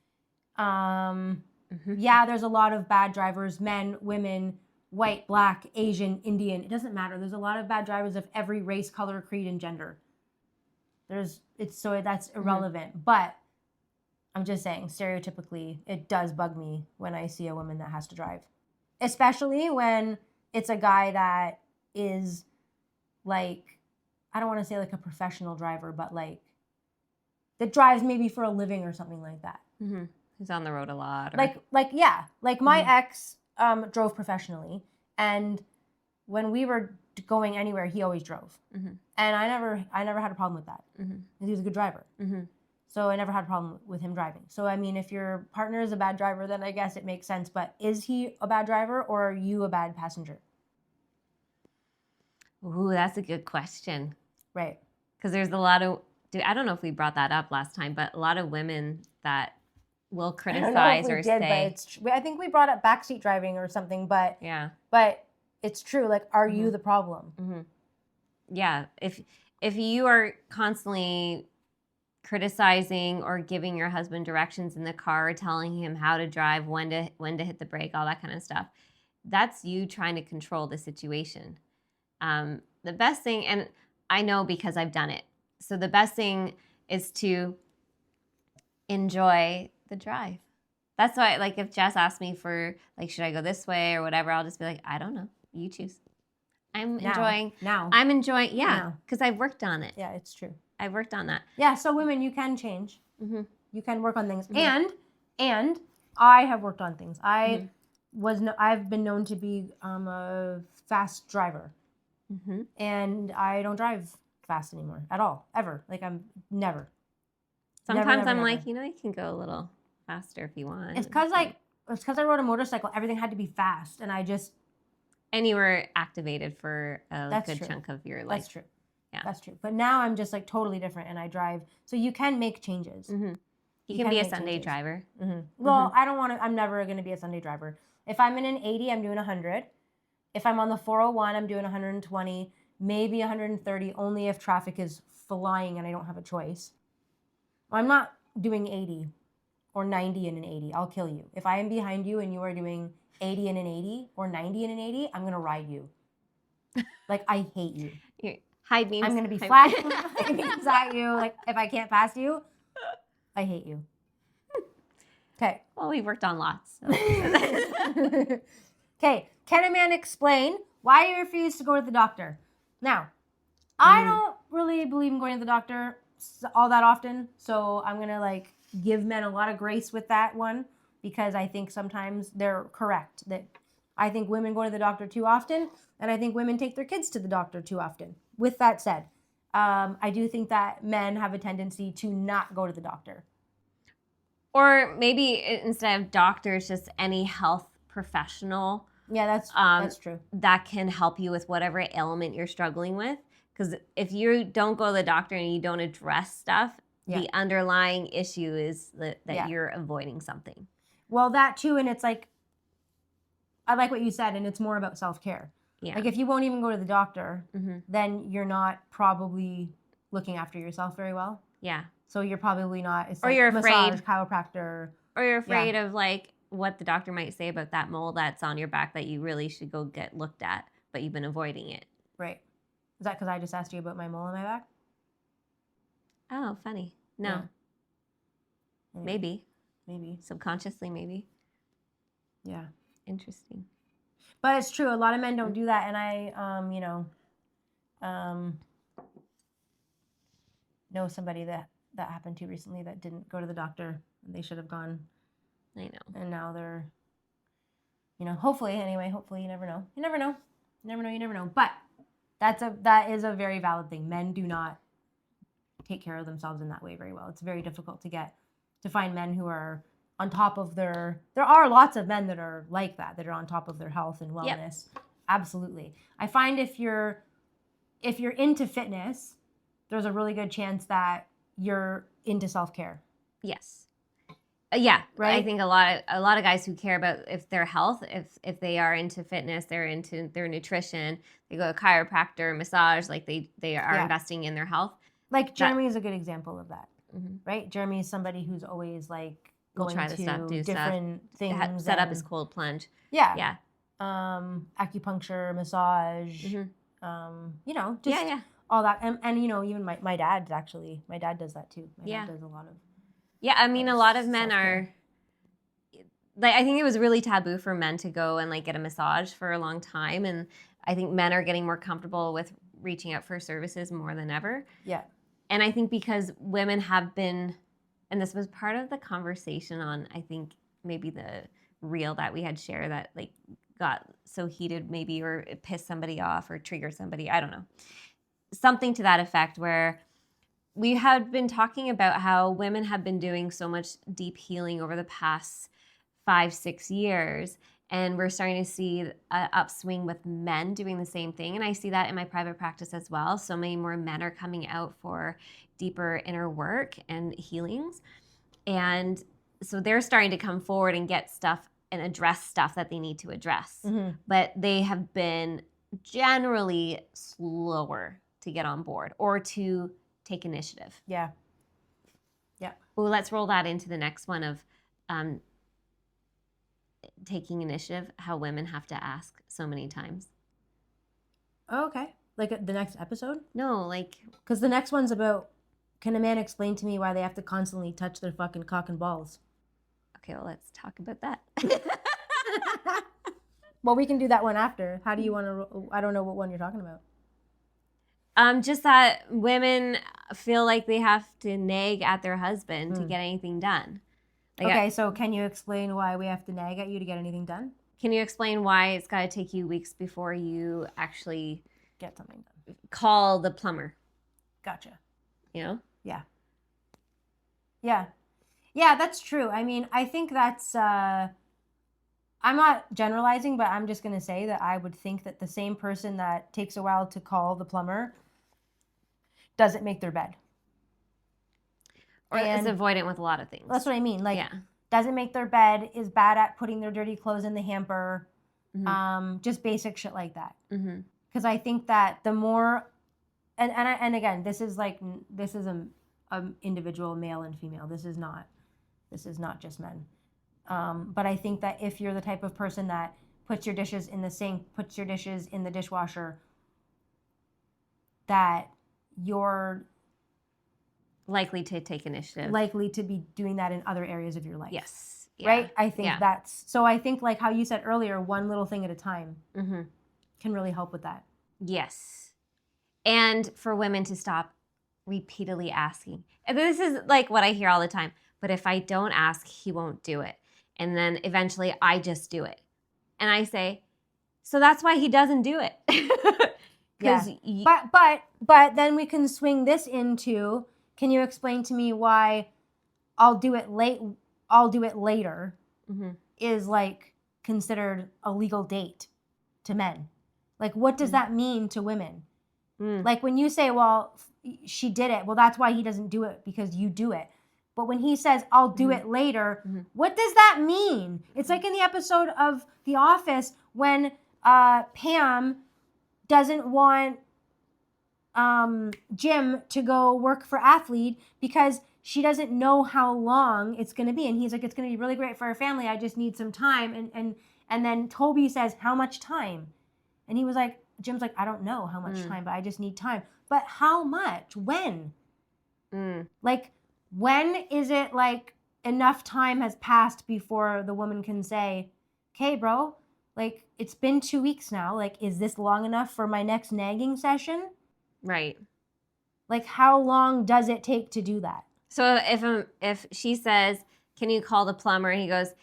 Yeah, there's a lot of bad drivers, men, women, white, black, Asian, Indian. It doesn't matter. There's a lot of bad drivers of every race, color, creed, and gender. That's irrelevant. But I'm just saying, stereotypically, it does bug me when I see a woman that has to drive. Especially when it's a guy that is like, I don't want to say like a professional driver, but like that drives maybe for a living or something like that. Mm-hmm. Who's on the road a lot. Or... Like my ex drove professionally, and when we were going anywhere, he always drove, and I never had a problem with that. Mm-hmm. He was a good driver. Mm-hmm. So I never had a problem with him driving. So I mean, if your partner is a bad driver, then I guess it makes sense. But is he a bad driver or are you a bad passenger? Ooh, that's a good question. Right. Because there's a lot of, I don't know if we brought that up last time, but a lot of women that will I don't know if criticize we or did, but say, it's I think we brought up backseat driving or something, but yeah, it's true. Like, are you Mhm. the problem? hmm yeah. If you are constantly criticizing or giving your husband directions in the car, telling him how to drive, when to hit the brake, all that kind of stuff, that's you trying to control the situation. The best thing, and I know because I've done it, so the best thing is to enjoy the drive. That's why, like, if Jess asks me for, like, should I go this way or whatever, I'll just be like, I don't know. You choose. I'm enjoying, Now. yeah, because I've worked on it. Yeah, it's true. I've worked on that. Yeah, so women, you can change. Mm-hmm. You can work on things. Mhm. And I have worked on things. Mhm. I've been known to be a fast driver. Mm-hmm. And I don't drive fast anymore at all, ever. Like, I'm never. Sometimes never, I'm never. like, you can go a little faster if you want. It's because I rode a motorcycle. Everything had to be fast, and I just. And you were activated for a That's good true. chunk of your life. That's true. Yeah. That's true. But now I'm just like totally different, and I drive. So you can make changes. Mm-hmm. You can be a Sunday driver. Mm-hmm. Well, I don't want to. I'm never going to be a Sunday driver. If I'm in an 80, I'm doing 100. If I'm on the 401, I'm doing 120, maybe 130, only if traffic is flying and I don't have a choice. I'm not doing 80 or 90 in an 80. I'll kill you. If I am behind you and you are doing 80 in an 80 or 90 in an 80, I'm going to ride you. Like, I hate you. High beams. I'm going to be flashing high beams at you. Like, if I can't pass you, I hate you. Okay. Well, we've worked on lots. So. Okay. Can a man explain why you refuse to go to the doctor? Now, I don't really believe in going to the doctor all that often. So I'm going to give men a lot of grace with that one, because I think sometimes they're correct. That I think women go to the doctor too often, and I think women take their kids to the doctor too often. With that said, I do think that men have a tendency to not go to the doctor. Or maybe instead of doctors, just any health professional. Yeah, that's true. That can help you with whatever ailment you're struggling with. Because if you don't go to the doctor and you don't address stuff, the underlying issue is that you're avoiding something. Well, that too, and it's like, I like what you said, and it's more about self-care. Yeah. Like, if you won't even go to the doctor, then you're not probably looking after yourself very well. Yeah. So you're probably not. It's or like you're massage, afraid, chiropractor. or you're afraid of what the doctor might say about that mole that's on your back that you really should go get looked at, but you've been avoiding it. Right. Is that because I just asked you about my mole on my back? Oh, funny. No. Yeah. Maybe. Maybe. Subconsciously, maybe. Yeah. Interesting. But it's true. A lot of men don't do that, and I, know somebody that happened to recently that didn't go to the doctor, and they should have gone. I know. And now they're, hopefully, you never know. You never know. You never know. But that is a very valid thing. Men do not take care of themselves in that way very well. It's very difficult to find men who are on top of there are lots of men that are like that are on top of their health and wellness. Yep. Absolutely. I find if you're into fitness, there's a really good chance that you're into self-care. Yes. Yeah, right. I think a lot of guys who care about if their health, if they are into fitness, they're into their nutrition, they go to chiropractor, massage, like they are investing in their health. Like Jeremy is a good example of that, right? Jeremy is somebody who's always going to different things. Set up his cold plunge. Yeah. Yeah. Acupuncture, massage, just all that. And even my dad does that too. My dad does a lot of. Yeah, I mean, a lot of men are, I think it was really taboo for men to go and get a massage for a long time. And I think men are getting more comfortable with reaching out for services more than ever. Yeah. And I think because women have been, and this was part of the conversation on, I think, maybe the reel that we had shared that got so heated maybe, or it pissed somebody off or triggered somebody. I don't know. Something to that effect where we had been talking about how women have been doing so much deep healing over the past 5-6 years. And we're starting to see an upswing with men doing the same thing. And I see that in my private practice as well. So many more men are coming out for deeper inner work and healings. And so they're starting to come forward and get stuff and address stuff that they need to address. But they have been generally slower to get on board or to take initiative. Yeah. Well, let's roll that into the next one of taking initiative, how women have to ask so many times. Oh, okay. Like the next episode? No, like, Because the next one's about, can a man explain to me why they have to constantly touch their fucking cock and balls? okay, well, let's talk about that. Well, we can do that one after. How do you want to, I don't know what one you're talking about. Just that women feel like they have to nag at their husband to get anything done. Like, Okay, so can you explain why we have to nag at you to get anything done? can you explain why it's got to take you weeks before you actually Get something done. call the plumber? Gotcha. You know? Yeah. Yeah, that's true. I mean, I think that's, I'm not generalizing, but I'm just going to say that I would think that the same person that takes a while to call the plumber doesn't make their bed. Or is And- avoidant with a lot of things. That's what I mean. Like, yeah. doesn't make their bed, is bad at putting their dirty clothes in the hamper, Mhm. just basic shit like that. Mm-hmm. Because I think that the more, and again, this is a individual male and female. This is not just men. But I think that if you're the type of person that puts your dishes in the sink, puts your dishes in the dishwasher, that you're Likely to take initiative. likely to be doing that in other areas of your life. Yes. Yeah. Right? I think Yeah. that's, so I think like how you said earlier, one little thing at a time Mm-hmm. can really help with that. Yes. And for women to stop repeatedly asking. And this is like what I hear all the time. But if I don't ask, he won't do it. And then eventually I just do it. And I say, so that's why he doesn't do it. Because But then we can swing this into, can you explain to me why I'll do it later Mhm. is like considered a legal date to men? Like, what does that mean to women? Mm. Like when you say, well, she did it, well, that's why he doesn't do it, because you do it. But when he says, I'll do it later, what does that mean? It's like in the episode of The Office when Pam doesn't want Jim to go work for Athlete because she doesn't know how long it's going to be. And he's like, it's going to be really great for our family. I just need some time. And then Toby says, how much time? And he was like, Jim's like, I don't know how much time, but I just need time. But how much? When? Like, when is it like enough time has passed before the woman can say, okay, bro, like it's been 2 weeks now. Like, is this long enough for my next nagging session? Right. Like, how long does it take to do that? So if she says, can you call the plumber? And he goes,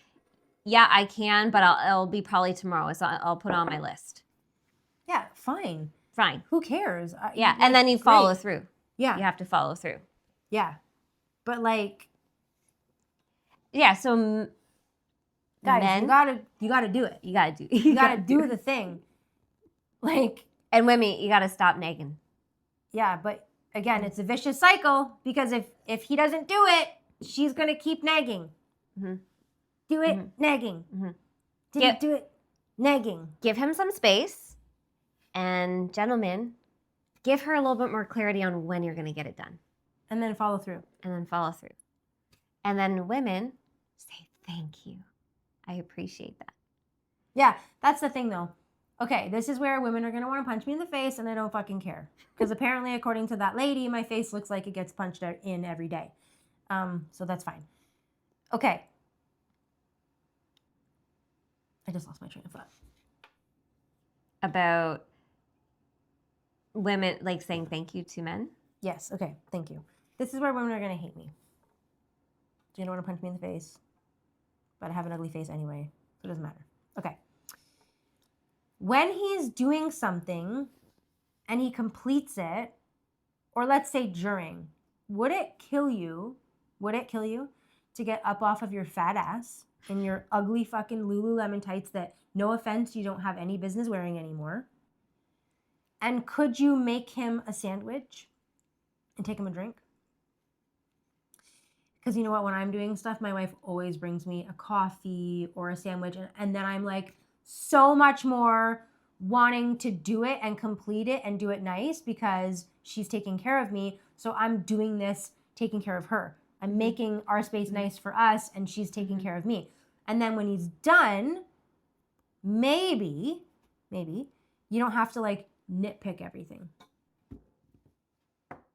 yeah, I can, but it'll be probably tomorrow. So I'll put it on my list. Yeah, fine. Fine. Who cares? Yeah. Like, And then you follow great. through. Yeah. You have to follow through. Yeah. But like, Yeah. So guys, men, you gotta do it. you gotta do. You gotta do the thing. Like, And women, you gotta stop nagging. yeah, but again, it's a vicious cycle because if he doesn't do it, she's gonna keep nagging. Mhm. Do it, nagging. Didn't Get- do it, nagging. Give him some space, and gentlemen, give her a little bit more clarity on when you're gonna get it done, And then follow through. and then follow through. And then women say thank you. I appreciate that. Yeah, that's the thing though. Okay, this is where women are gonna want to punch me in the face, and I don't fucking care. Because apparently, according to that lady, my face looks like it gets punched in every day. So that's fine. Okay. I just lost my train of thought. About women like saying thank you to men. Yes, okay, thank you. This is where women are gonna hate me. Do you want to punch me in the face? But I have an ugly face anyway, so it doesn't matter. Okay. When he's doing something and he completes it, or let's say during, would it kill you to get up off of your fat ass in your ugly fucking Lululemon tights that, no offense, you don't have any business wearing anymore? And could you make him a sandwich and take him a drink? Because you know what, when I'm doing stuff, my wife always brings me a coffee or a sandwich. And then I'm like so much more wanting to do it and complete it and do it nice because she's taking care of me. So I'm doing this, taking care of her. I'm making our space nice for us and she's taking care of me. And then when he's done, maybe you don't have to like nitpick everything.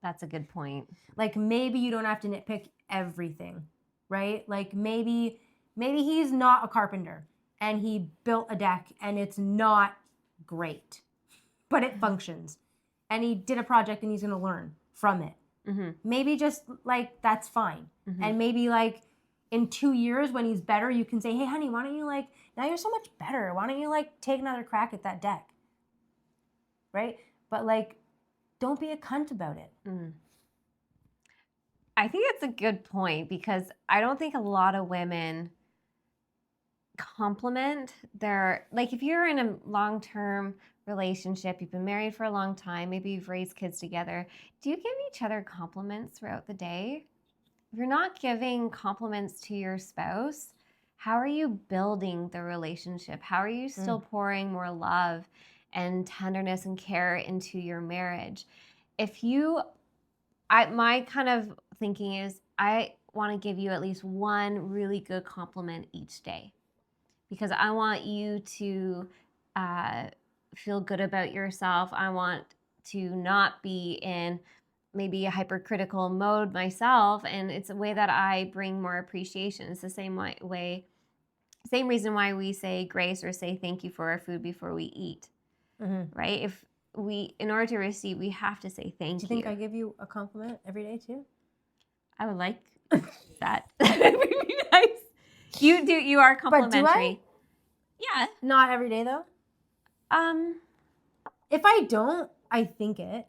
That's a good point. Like maybe you don't have to nitpick everything, right? Like maybe he's not a carpenter and he built a deck and it's not great, but it functions. And he did a project and he's going to learn from it. Mm-hmm. Maybe just like that's fine. Mm-hmm. And maybe like in 2 years when he's better, you can say, hey, honey, why don't you like, now you're so much better. Why don't you like take another crack at that deck? Right? But like, don't be a cunt about it. Mm. I think that's a good point because I don't think a lot of women compliment their, like if you're in a long-term relationship, you've been married for a long time, maybe you've raised kids together, do you give each other compliments throughout the day? If you're not giving compliments to your spouse, how are you building the relationship? How are you still pouring more love and tenderness and care into your marriage? My kind of thinking is I want to give you at least one really good compliment each day because I want you to feel good about yourself. I want to not be in maybe a hypercritical mode myself, and it's a way that I bring more appreciation. It's the same reason why we say grace or say thank you for our food before we eat, right? If we, in order to receive, we have to say thank you. Do you think I give you a compliment every day too? I would like that. That would be nice. You are complimentary. But do I? Yeah. Not every day though. If I don't, I think it.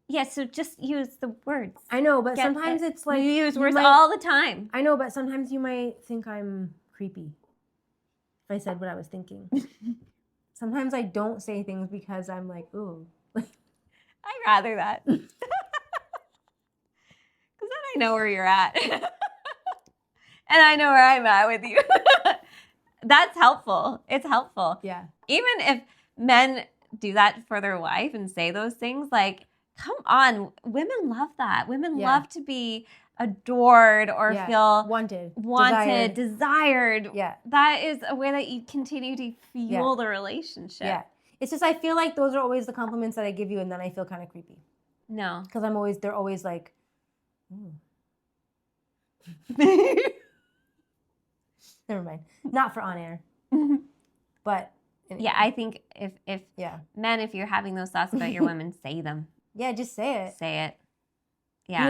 Yeah, so just use the words. I know, but sometimes it's like you use words all the time. I know, but sometimes you might think I'm creepy if I said what I was thinking. Sometimes I don't say things because I'm like, ooh. I'd rather that. Because then I know where you're at. And I know where I'm at with you. That's helpful. It's helpful. Yeah. Even if men do that for their wife and say those things, like, come on, women love that. Women love to be adored or feel wanted, desired. Yeah. That is a way that you continue to fuel the relationship. Yeah. It's just I feel like those are always the compliments that I give you and then I feel kind of creepy. No. Because they're always like, ooh. Never mind. Not for on air. But anyway. Yeah, I think if men, if you're having those thoughts about your women, say them. Yeah, just say it. Say it. Yeah.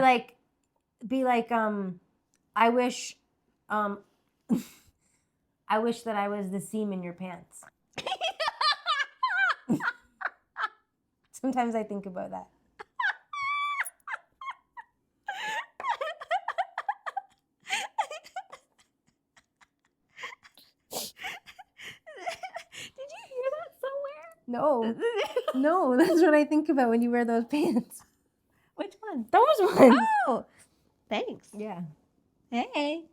Be like, I wish that I was the seam in your pants. Sometimes I think about that. Did you hear that somewhere? No. No, that's what I think about when you wear those pants. Which one? Those ones. Oh, thanks. Yeah. Hey.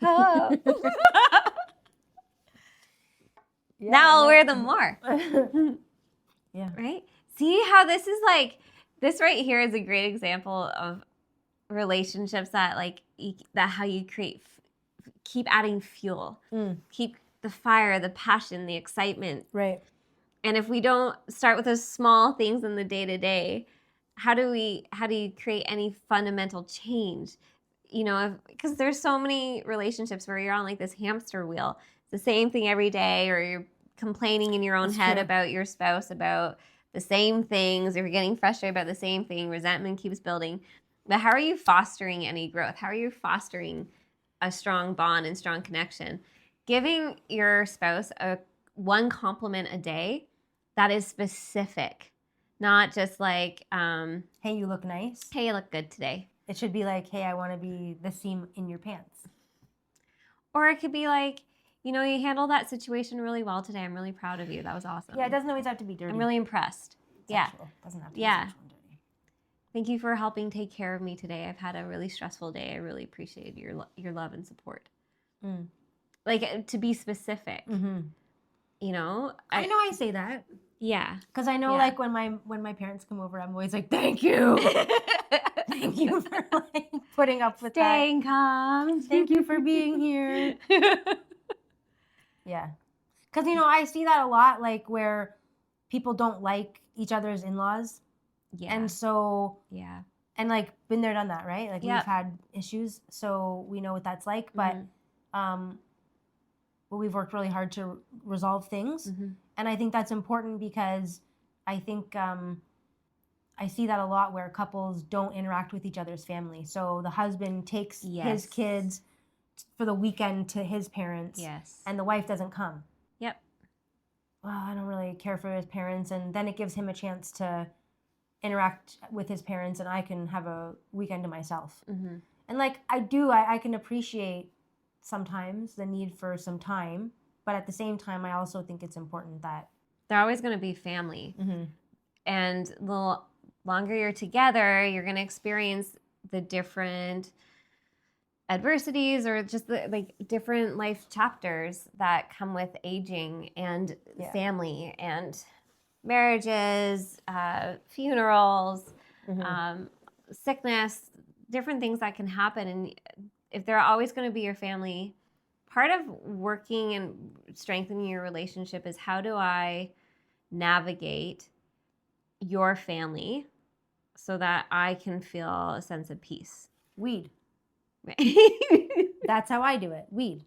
Oh. Yeah, now I'll wear them more. Yeah. Right? See how this is like, this right here is a great example of relationships that like, that how you create, keep adding fuel, keep the fire, the passion, the excitement. Right. And if we don't start with those small things in the day-to-day, how do you create any fundamental change? You know, because there's so many relationships where you're on like this hamster wheel. It's the same thing every day, or you're complaining in your own head about your spouse about the same things, or you're getting frustrated about the same thing, resentment keeps building. But how are you fostering any growth? How are you fostering a strong bond and strong connection? Giving your spouse one compliment a day that is specific, Not just like, Hey, you look nice. hey, you look good today. It should be like, hey, I want to be the seam in your pants. Or it could be like, you know, you handled that situation really well today. I'm really proud of you. That was awesome. Yeah, it doesn't always have to be dirty. I'm really impressed. Sexual. Doesn't have to be Yeah. sexual and dirty. Thank you for helping take care of me today. I've had a really stressful day. I really appreciate your love and support. Mm. Like, to be specific, Mm-hmm. you know? I know I say that. Yeah. Because I know, Yeah. like, when my parents come over, I'm always like, thank you. Thank you for, like, putting up with Staying calm. that. Thank you for being here. Yeah. Because, you know, I see that a lot, like, where people don't like each other's in-laws. Yeah. And so, Yeah. and, like, been there, done that, right? Like, Yep. we've had issues, so we know what that's like. But, but we've worked really hard to resolve things. Mm-hmm. And I think that's important because I think I see that a lot where couples don't interact with each other's family. So the husband takes his kids for the weekend to his parents. Yes. And the wife doesn't come. Yep. Well, I don't really care for his parents. And then it gives him a chance to interact with his parents and I can have a weekend to myself. Mm-hmm. And like I can appreciate sometimes the need for some time. But at the same time, I also think it's important that They're always going to be family. Mm-hmm. And the longer you're together, you're going to experience the different adversities or just the like different life chapters that come with aging and family and marriages, funerals, sickness, different things that can happen. And if they're always going to be your family, part of working and strengthening your relationship is how do I navigate your family so that I can feel a sense of peace? Weed. That's how I do it. Weed.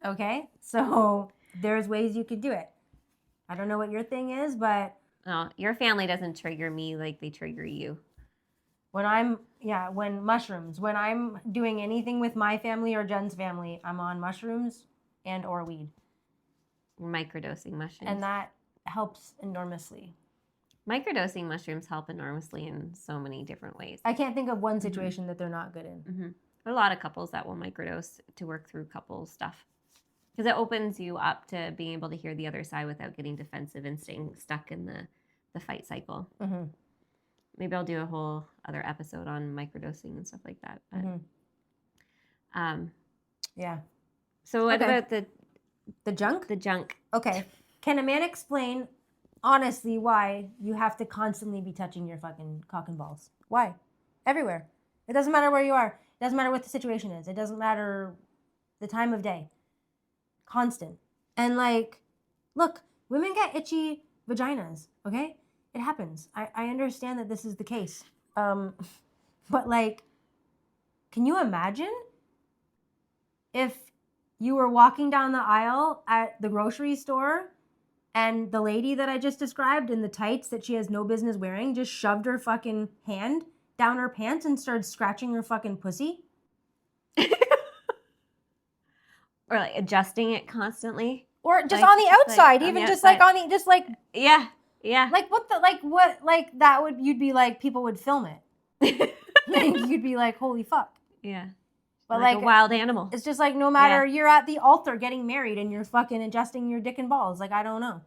Okay? So there's ways you could do it. I don't know what your thing is, but no, your family doesn't trigger me like they trigger you. When I'm doing anything with my family or Jen's family, I'm on mushrooms and or weed. Microdosing mushrooms. And that helps enormously. Microdosing mushrooms help enormously in so many different ways. I can't think of one situation that they're not good in. Mm-hmm. There are a lot of couples that will microdose to work through couple stuff. Because it opens you up to being able to hear the other side without getting defensive and staying stuck in the fight cycle. Mm-hmm. Maybe I'll do a whole other episode on microdosing and stuff like that. But, yeah. So what about the junk? The junk. Okay. Can a man explain honestly why you have to constantly be touching your fucking cock and balls? Why? Everywhere. It doesn't matter where you are. It doesn't matter what the situation is. It doesn't matter the time of day. Constant. And like, look, women get itchy vaginas, okay? It happens. I understand that this is the case. But like, can you imagine if you were walking down the aisle at the grocery store and the lady that I just described in the tights that she has no business wearing just shoved her fucking hand down her pants and started scratching her fucking pussy? Or like adjusting it constantly. Or just like, on the outside, like, even on just outside. like on the, just like, yeah. like that would, you'd be like, people would film it. Like, you'd be like, holy fuck. Yeah. But like a wild animal. It's just like, no matter, you're at the altar getting married and you're fucking adjusting your dick and balls. Like, I don't know.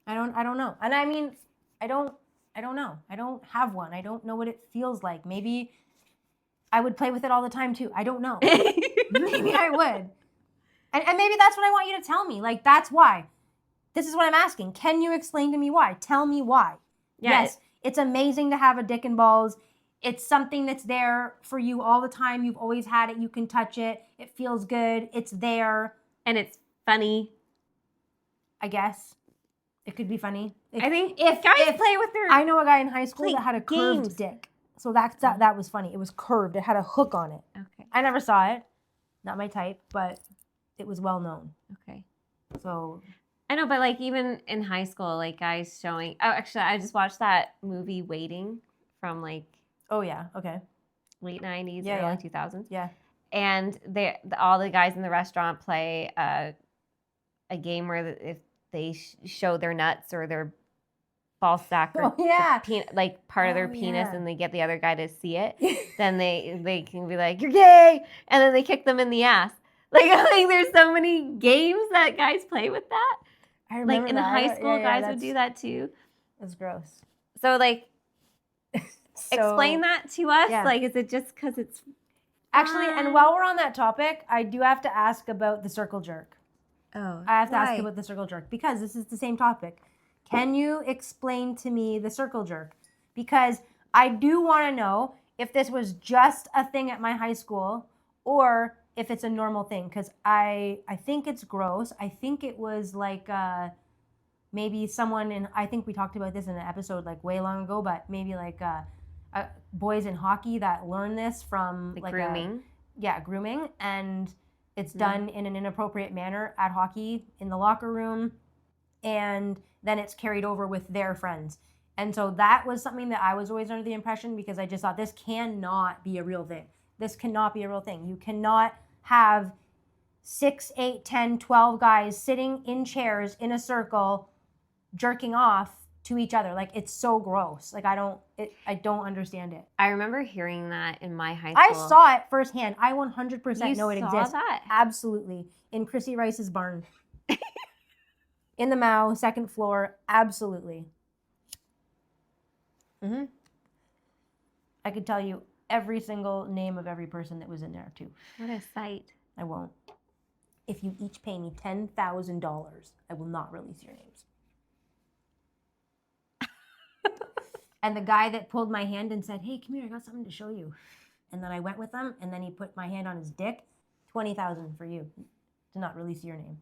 I don't know. And I mean, I don't know. I don't have one. I don't know what it feels like. Maybe I would play with it all the time too. I don't know. Maybe I would. And maybe that's what I want you to tell me. Like, that's why. This is what I'm asking. Can you explain to me why? Tell me why. Yeah, yes, it's amazing to have a dick and balls. It's something that's there for you all the time. You've always had it. You can touch it. It feels good. It's there. And it's funny. I guess. It could be funny. I think if guys play with their... I know a guy in high school play that had a curved games. dick. So that was funny. It was curved. It had a hook on it. Okay. I never saw it. Not my type, but it was well known. Okay. So... I know, but like even in high school, like guys showing... Oh, actually, I just watched that movie Waiting from like... Oh, yeah. Okay. Late 90s, Yeah, early 2000s. Yeah. And all the guys in the restaurant play a game where if they show their nuts or their ball sack or Oh, yeah. like part of their Oh, penis, yeah. and they get the other guy to see it, then they can be like, "You're gay," and then they kick them in the ass. Like there's so many games that guys play with that. I remember Like in that. high school, guys would that's, do that too. That's gross. So like, explain that to us. yeah. Like, is it just because it's Actually, and while we're on that topic, I do have to ask about the circle jerk. oh, I have to ask why? about the circle jerk because this is the same topic. Can you explain to me the circle jerk? Because I do want to know if this was just a thing at my high school or if it's a normal thing. Because I think it's gross. I think it was like maybe someone in, I think we talked about this in an episode like way long ago, but maybe like boys in hockey that learn this from like grooming. Grooming. And it's done in an inappropriate manner at hockey in the locker room. And then it's carried over with their friends. And so that was something that I was always under the impression because I just thought this cannot be a real thing. This cannot be a real thing. You cannot have 6, 8, 10, 12 guys sitting in chairs in a circle jerking off to each other. Like, it's so gross. Like, I don't understand it. I remember hearing that in my high school. I saw it firsthand. I 100% know it saw exists. that? Absolutely. In Chrissy Rice's barn. In the Mao, second floor. Absolutely. Mm-hmm. I could tell you every single name of every person that was in there, too. What a sight. I won't. If you each pay me $10,000, I will not release your names. And the guy that pulled my hand and said, "Hey, come here, I got something to show you." And then I went with him, and then he put my hand on his dick. $20,000 for you to not release your name.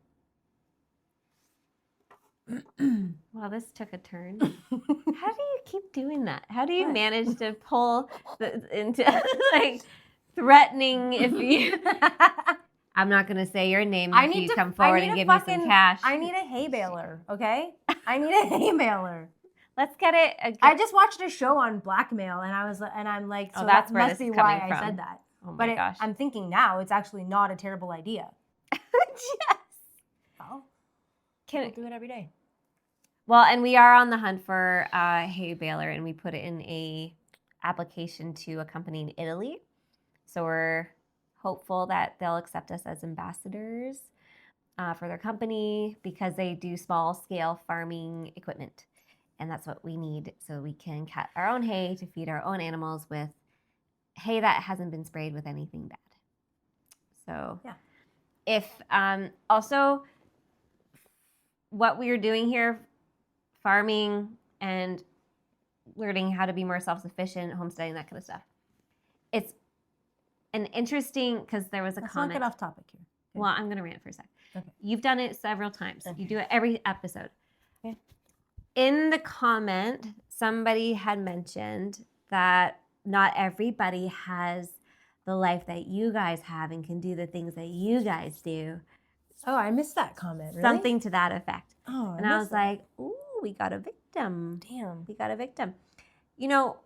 Well, this took a turn. How do you keep doing that? How do you manage to pull into like threatening if you... I'm not going to say your name if you come forward and give me some cash. I need a hay baler, okay? I need a hay baler. Let's get it. I just watched a show on blackmail, and I'm like, so that's that where must this be is coming why from. I said that. Oh my gosh. I'm thinking now it's actually not a terrible idea. Yes. Well, we'll do it every day. Well, and we are on the hunt for a hay baler, and we put it in a application to a company in Italy. So we're hopeful that they'll accept us as ambassadors for their company because they do small scale farming equipment. And that's what we need so we can cut our own hay to feed our own animals with hay that hasn't been sprayed with anything bad. So yeah. If also what we're doing here, farming and learning how to be more self-sufficient, homesteading, that kind of stuff. It's an interesting, because there was a Let's comment. not get off topic here. Okay. Well, I'm going to rant for a sec. Okay. You've done it several times. Okay. You do it every episode. Okay. In the comment, somebody had mentioned that not everybody has the life that you guys have and can do the things that you guys do. Oh, I missed that comment. Really? Something to that effect. Oh, and I was like, ooh, we got a victim. Damn. We got a victim. You know,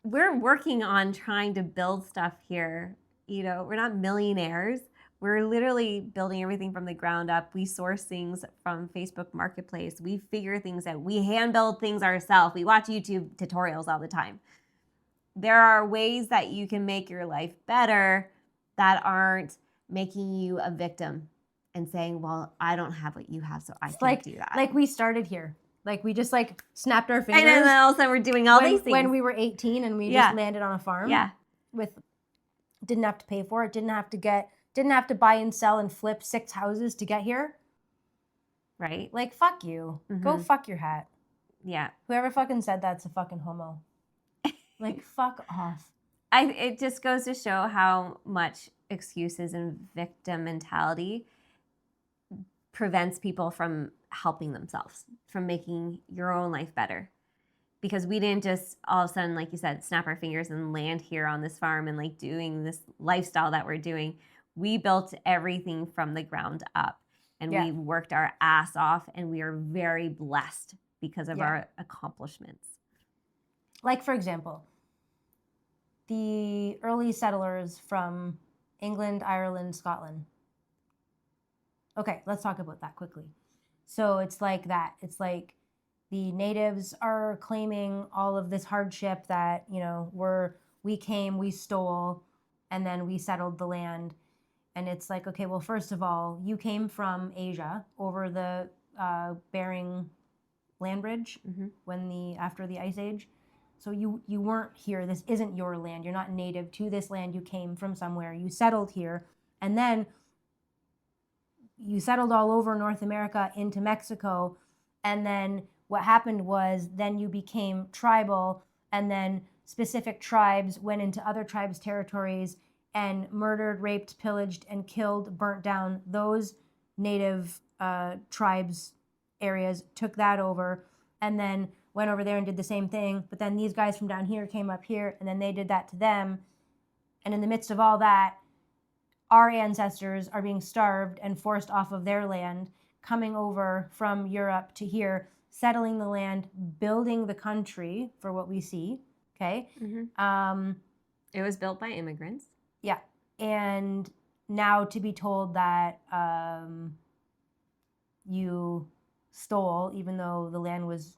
we're working on trying to build stuff here. You know, we're not millionaires. We're literally building everything from the ground up. We source things from Facebook Marketplace. We figure things out. We hand build things ourselves. We watch YouTube tutorials all the time. There are ways that you can make your life better that aren't making you a victim and saying, well, I don't have what you have, so I can't do that. Like we started here. Like we just like snapped our fingers. And then all of a sudden we're doing all these things. When we were 18 and we just landed on a farm. Yeah. Didn't have to pay for it. Didn't have to buy and sell and flip 6 houses to get here. Right. Like, fuck you. Mm-hmm. Go fuck your hat. Yeah. Whoever fucking said that's a fucking homo. Like, fuck off. It just goes to show how much excuses and victim mentality prevents people from helping themselves, from making your own life better. Because we didn't just all of a sudden, like you said, snap our fingers and land here on this farm and like doing this lifestyle that we're doing. We built everything from the ground up and we worked our ass off, and we are very blessed because of our accomplishments. Like, for example, the early settlers from England, Ireland, Scotland. Okay, let's talk about that quickly. So it's like that. It's like the natives are claiming all of this hardship that, we came, we stole, and then we settled the land. And it's like, okay, well, first of all, you came from Asia over the Bering land bridge after the Ice Age. So you weren't here. This isn't your land. You're not native to this land. You came from somewhere. You settled here. And then you settled all over North America into Mexico. And then what happened was then you became tribal, and then specific tribes went into other tribes' territories and murdered, raped, pillaged, and killed, burnt down those native tribes areas, took that over, and then went over there and did the same thing. But then these guys from down here came up here, and then they did that to them. And in the midst of all that, our ancestors are being starved and forced off of their land, coming over from Europe to here, settling the land, building the country for what we see. Okay. It was built by immigrants. Yeah. And now to be told that you stole, even though the land was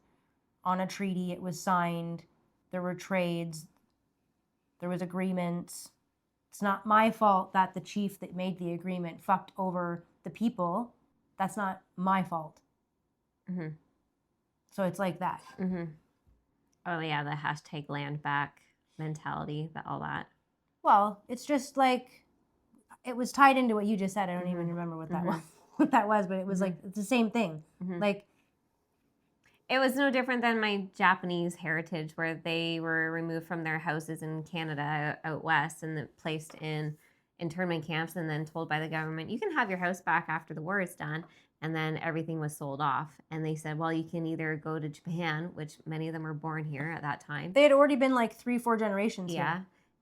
on a treaty, it was signed, there were trades, there was agreements. It's not my fault that the chief that made the agreement fucked over the people. That's not my fault. So it's like that. Oh yeah, the hashtag land back mentality, all that. Well, it's just like, it was tied into what you just said. I don't even remember what that was, but it was like, it's the same thing. Like, it was no different than my Japanese heritage, where they were removed from their houses in Canada out west and placed in internment camps, and then told by the government, you can have your house back after the war is done. And then everything was sold off. And they said, well, you can either go to Japan, which many of them were born here at that time. They had already been like 3-4 generations here. Yeah.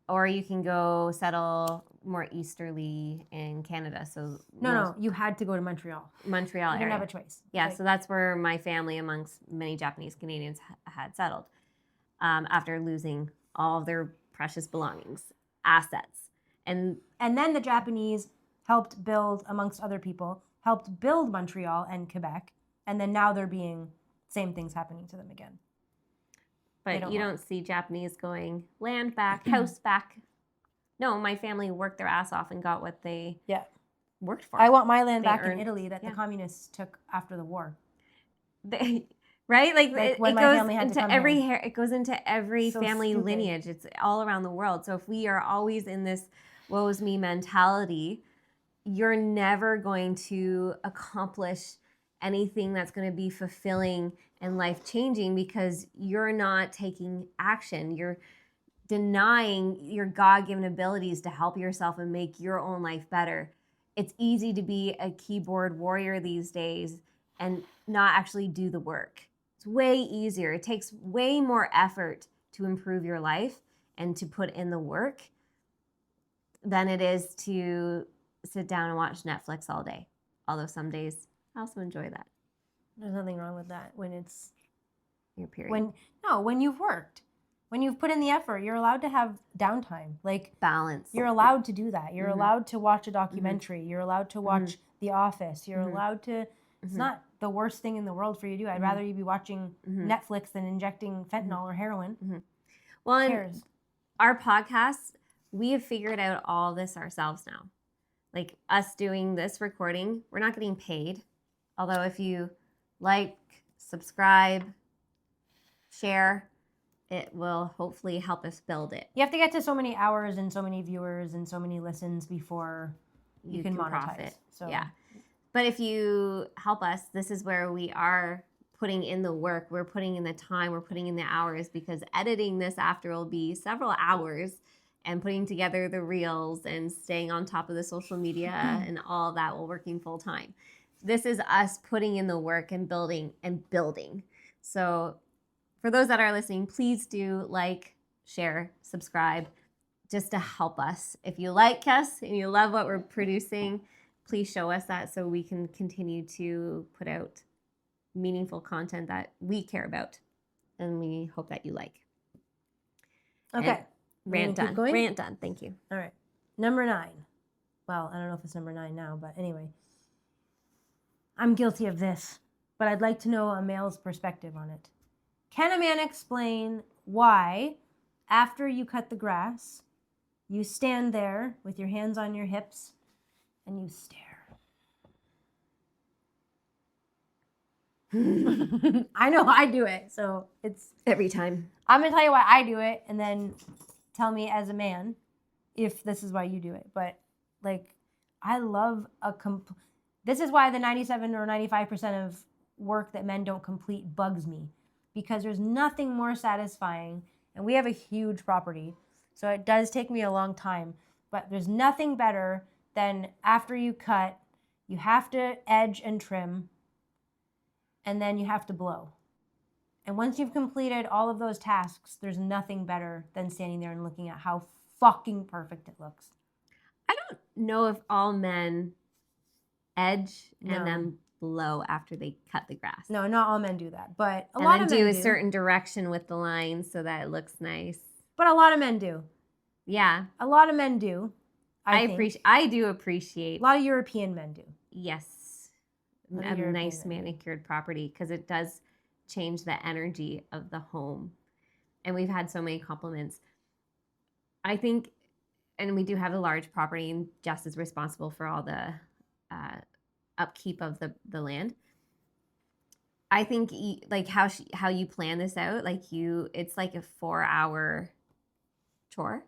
Or you can go settle more easterly in Canada. So no, you had to go to Montreal. Montreal area. You didn't have a choice. Yeah, so that's where my family, amongst many Japanese Canadians, had settled after losing all of their precious belongings, assets. And then the Japanese helped build, amongst other people, helped build Montreal and Quebec. And then now same things happening to them again. But you don't see Japanese going, land back, house back. No, my family worked their ass off and got what they worked for. I want my land back in Italy that the communists took after the war. Right? Like it when my family had to come here. It goes into every family lineage. It's all around the world. So if we are always in this woe is me mentality, you're never going to accomplish anything that's going to be fulfilling and life-changing, because you're not taking action. You're denying your God-given abilities to help yourself and make your own life better. It's easy to be a keyboard warrior these days and not actually do the work. It's way easier. It takes way more effort to improve your life and to put in the work than it is to sit down and watch Netflix all day. Although some days I also enjoy that. There's nothing wrong with that when it's your period. When you've worked, when you've put in the effort, you're allowed to have downtime. Like balance. You're allowed to do that. You're allowed to watch a documentary. You're allowed to watch The Office. You're allowed to. It's not the worst thing in the world for you to do. I'd rather you be watching Netflix than injecting fentanyl or heroin. Well, in our podcast, we have figured out all this ourselves now. Like us doing this recording, we're not getting paid. Although if you like, subscribe, share, it will hopefully help us build it. You have to get to so many hours and so many viewers and so many listens before you can monetize. Profit. So yeah. But if you help us, this is where we are putting in the work. We're putting in the time. We're putting in the hours, because editing this after will be several hours, and putting together the reels and staying on top of the social media and all of that while working full time. This is us putting in the work and building and building. So for those that are listening, please do like, share, subscribe, just to help us. If you like us and you love what we're producing, please show us that so we can continue to put out meaningful content that we care about and we hope that you like. Okay. And rant done. Rant done. Thank you. All right. Number 9. Well, I don't know if it's number 9 now, but anyway. I'm guilty of this. but I'd like to know a male's perspective on it. Can a man explain why, after you cut the grass, you stand there with your hands on your hips and you stare? I know I do it, so it's Every time. I'm gonna tell you why I do it, and then tell me as a man if this is why you do it. But like, I love this is why the 97 or 95% of work that men don't complete bugs me, because there's nothing more satisfying, and we have a huge property, so it does take me a long time, but there's nothing better than after you cut, you have to edge and trim, and then you have to blow. And once you've completed all of those tasks, there's nothing better than standing there and looking at how fucking perfect it looks. I don't know if all men edge No. and then blow after they cut the grass. No, not all men do that, but a And lot then of do men a do. certain direction with the line so that it looks nice. But a lot of men do. Yeah. A lot of men do. I think. I do appreciate, A lot of European men do. yes, What a are your nice opinions? manicured property, because it does change the energy of the home. And we've had so many compliments. I think, and we do have a large property, and Jess is responsible for all the upkeep of the land. I think like how you plan this out, like it's like a 4-hour chore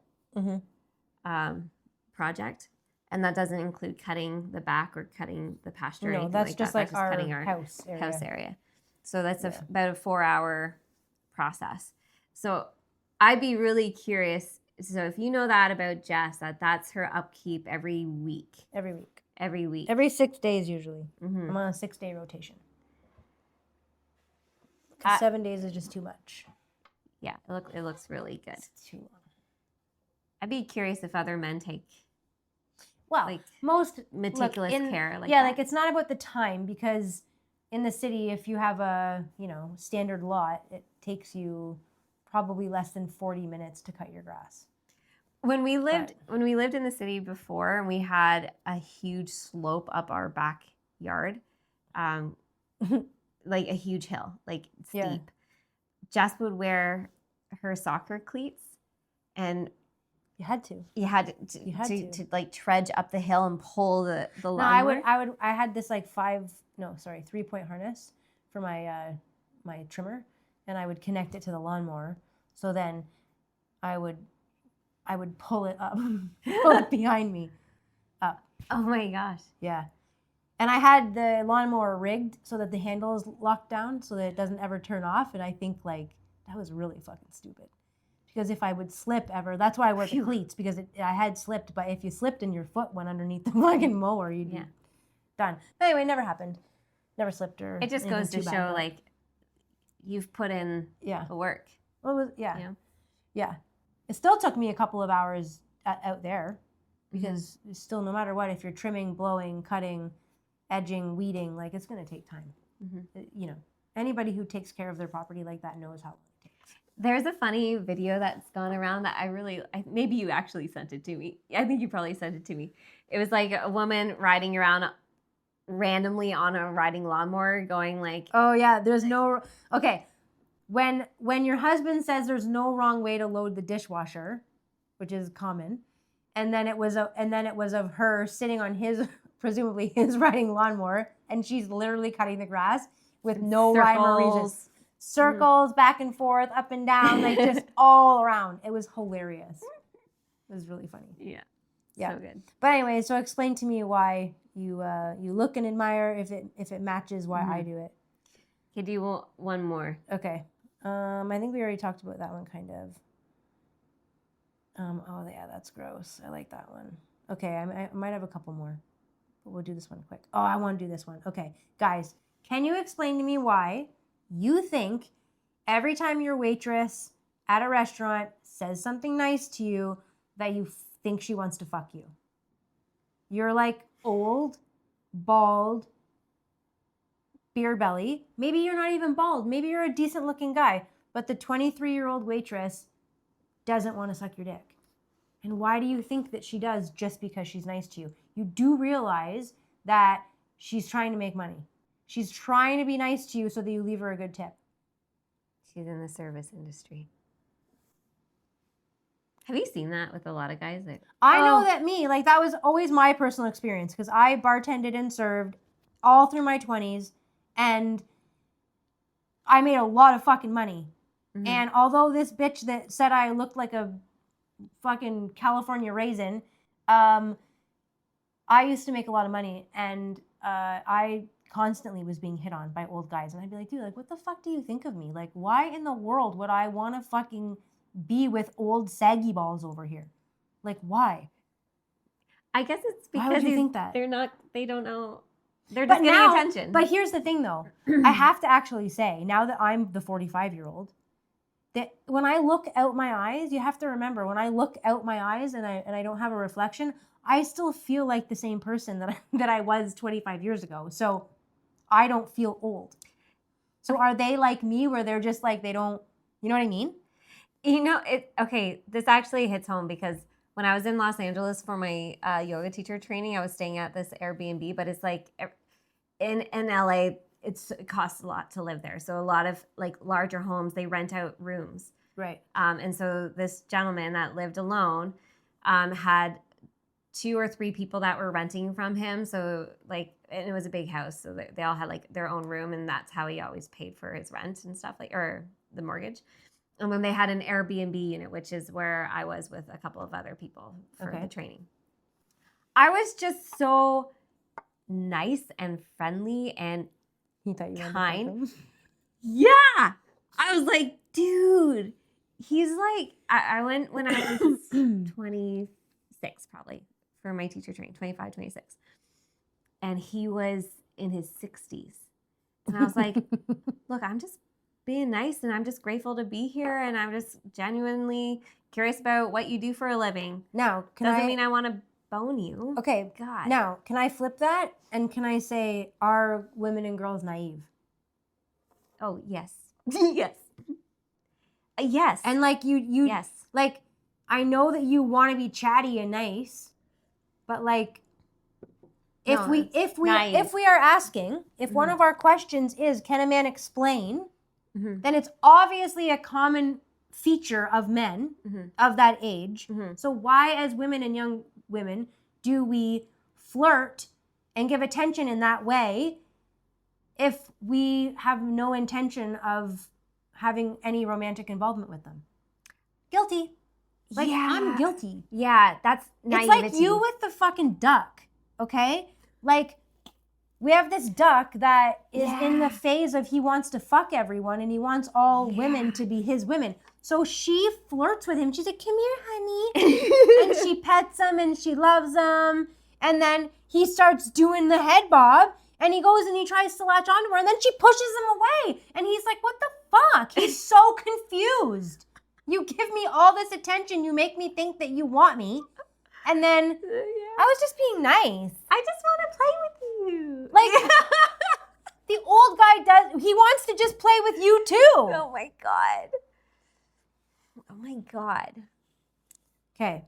project, and that doesn't include cutting the back or cutting the pasture. Or No, anything that's like just that. like That's our cutting our house area. house area. So that's Yeah. about a 4-hour process. So I'd be really curious. So if you know that about Jess, that's her upkeep every week. Every week. Every week. Every 6 days usually. Mhm. I'm on a 6-day rotation. 'Cause 7 days is just too much. Yeah, it looks really good. It's too long. I'd be curious if other men take Well, like most meticulous care. Like yeah, that. like it's not about the time, because in the city, if you have a standard lot, it takes you probably less than 40 minutes to cut your grass. when we lived in the city before, and we had a huge slope up our backyard, like a huge hill, like steep. Yeah. Jess would wear her soccer cleats, and You had to. you had You had to like trudge up the hill and pull the No, lawnmower. I had this like 3-point harness for my my trimmer, and I would connect it to the lawnmower. So then I would pull it up, pull it behind me up. Oh my gosh. Yeah. And I had the lawnmower rigged so that the handle is locked down so that it doesn't ever turn off. And I think like that was really fucking stupid. Because if I would slip ever, that's why I wear the Phew. cleats, because I had slipped. But if you slipped and your foot went underneath the fucking mower, you'd Yeah. be done. But anyway, it never happened. Never slipped or It just anything goes to too bad, show but like you've put in yeah. the work. Well, it was, yeah. You know? Yeah. It still took me a couple of hours out there, Mm-hmm. because it's still, no matter what, if you're trimming, blowing, cutting, edging, weeding, like it's going to take time. Mhm. Anybody who takes care of their property like that knows how long it takes. There's a funny video that's gone around that maybe you actually sent it to me. I think you probably sent it to me. It was like a woman riding around randomly on a riding lawnmower going like, Oh yeah, there's no, okay. When your husband says there's no wrong way to load the dishwasher, which is common, and then it was of her sitting on his, presumably his riding lawnmower, and she's literally cutting the grass with no rhyme or reason. Circles back and forth, up and down, like just all around. It was hilarious. It was really funny. Yeah. Yeah. So good. But anyway, so explain to me why you look and admire if it matches why I do it. Okay, do you want one more? Okay. I think we already talked about that one kind of. Oh yeah, that's gross. I like that one. Okay, I might have a couple more, but we'll do this one quick. Oh, I want to do this one. Okay, guys, can you explain to me why you think every time your waitress at a restaurant says something nice to you that you think she wants to fuck you? You're like old, bald, beer belly. Maybe you're not even bald. Maybe you're a decent looking guy, but the 23-year-old waitress doesn't want to suck your dick. And why do you think that she does just because she's nice to you? You do realize that she's trying to make money. She's trying to be nice to you so that you leave her a good tip. She's in the service industry. Have you seen that with a lot of guys? I know that like that was always my personal experience because I bartended and served all through my 20s and I made a lot of fucking money. Mhm. And although this bitch that said I looked like a fucking California raisin, I used to make a lot of money and I constantly was being hit on by old guys. And I'd be like, dude, like, what the fuck do you think of me? Like, why in the world would I want to fucking be with old saggy balls over here? Like, why? I guess it's because Why would you think that? they don't know. They're just getting attention. But here's the thing though. I have to actually say, now that I'm the 45-year-old, that when I look out my eyes, you have to remember, when I look out my eyes and I don't have a reflection, I still feel like the same person that I was 25 years ago. So I don't feel old. So are they like me where they're just like, they don't, you know what I mean? You know, okay, this actually hits home because when I was in Los Angeles for my yoga teacher training, I was staying at this Airbnb, but it's like in LA, it costs a lot to live there. So a lot of like larger homes, they rent out rooms. Right. And so this gentleman that lived alone had 2 or 3 people that were renting from him. So like, and it was a big house. So they all had like their own room and that's how he always paid for his rent and stuff or the mortgage. And then they had an Airbnb unit, which is where I was with a couple of other people for the training. I was just so nice and friendly and He thought you were kind. Yeah. I was like, dude, he's like, I went when I was 26 probably for my teacher training, 25, 26. And he was in his 60s. And I was like, look, I'm just being nice and I'm just grateful to be here and I'm just genuinely curious about what you do for a living. Now, doesn't mean I want to bone you. Okay. God. Now, can I flip that and can I say, are women and girls naive? Oh, yes. Yes. Yes. And like you yes. Like I know that you want to be chatty and nice, but like if we are asking, if one of our questions is, can a man explain? Then it's obviously a common feature of men of that age. So why, as women and young women, do we flirt and give attention in that way if we have no intention of having any romantic involvement with them? Guilty. Like, yeah. I'm guilty. Yeah, that's naivety. It's like you with the fucking duck, okay? Like, we have this duck that is in the phase of he wants to fuck everyone and he wants all women to be his women. So she flirts with him. She's like, come here, honey. And she pets him and she loves him. And then he starts doing the head bob and he goes and he tries to latch onto her and then she pushes him away. And he's like, what the fuck? He's so confused. You give me all this attention. You make me think that you want me. And then I was just being nice. I just want to play with you. Like, the old guy he wants to just play with you too. Oh my God. Oh my God. Okay.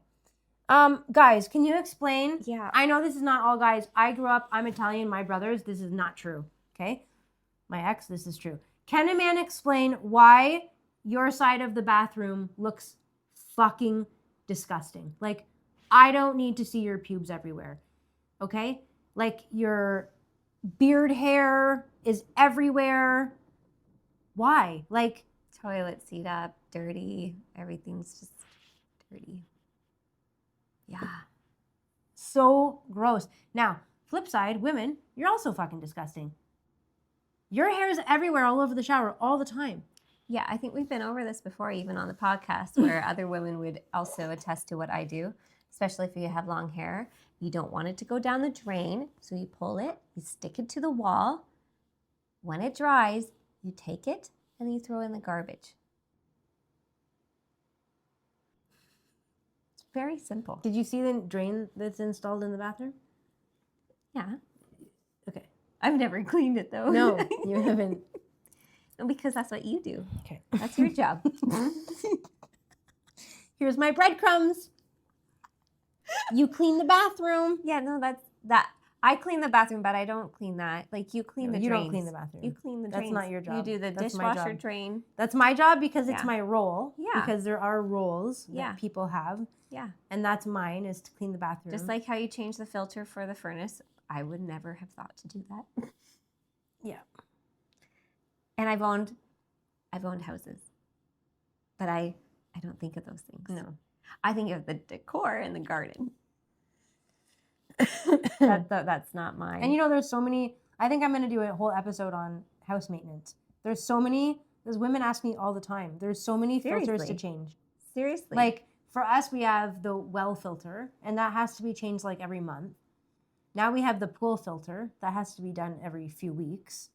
Guys, can you explain? Yeah. I know this is not all guys. I'm Italian, my brothers, this is not true. Okay? My ex, this is true. Can a man explain why your side of the bathroom looks fucking disgusting? Like, I don't need to see your pubes everywhere. Okay? Like, your beard hair is everywhere. Why? Like, toilet seat up, dirty. Everything's just dirty. Yeah. So gross. Now, flip side, women, you're also fucking disgusting. Your hair is everywhere, all over the shower, all the time. Yeah, I think we've been over this before, even on the podcast, where other women would also attest to what I do, especially if you have long hair. You don't want it to go down the drain, so you pull it, you stick it to the wall. When it dries, you take it and then you throw it in the garbage. It's very simple. Did you see the drain that's installed in the bathroom? Yeah. Okay. I've never cleaned it though. No, you haven't. No, because that's what you do. Okay. That's your job. Here's my breadcrumbs. You clean the bathroom. Yeah, no, that's that. I clean the bathroom, but I don't clean that. Like you clean No, the you drains. don't clean the bathroom. You clean the That's drains. not your job. You do the That's my dishwasher job. drain. That's my job because it's Yeah. my role. Yeah. Because there are roles Yeah. that people have. Yeah. And that's mine, is to clean the bathroom. Just like how you change the filter for the furnace. I would never have thought to do that. Yeah. And I've owned houses. But I don't think of those things. No. I think of the decor in the garden. That's not mine. And there's so many, I think I'm going to do a whole episode on house maintenance. There's so many, those women ask me all the time. There's so many filters to Seriously. change. Seriously. Like for us, we have the well filter, and that has to be changed like every month. Now we have the pool filter that has to be done every few weeks.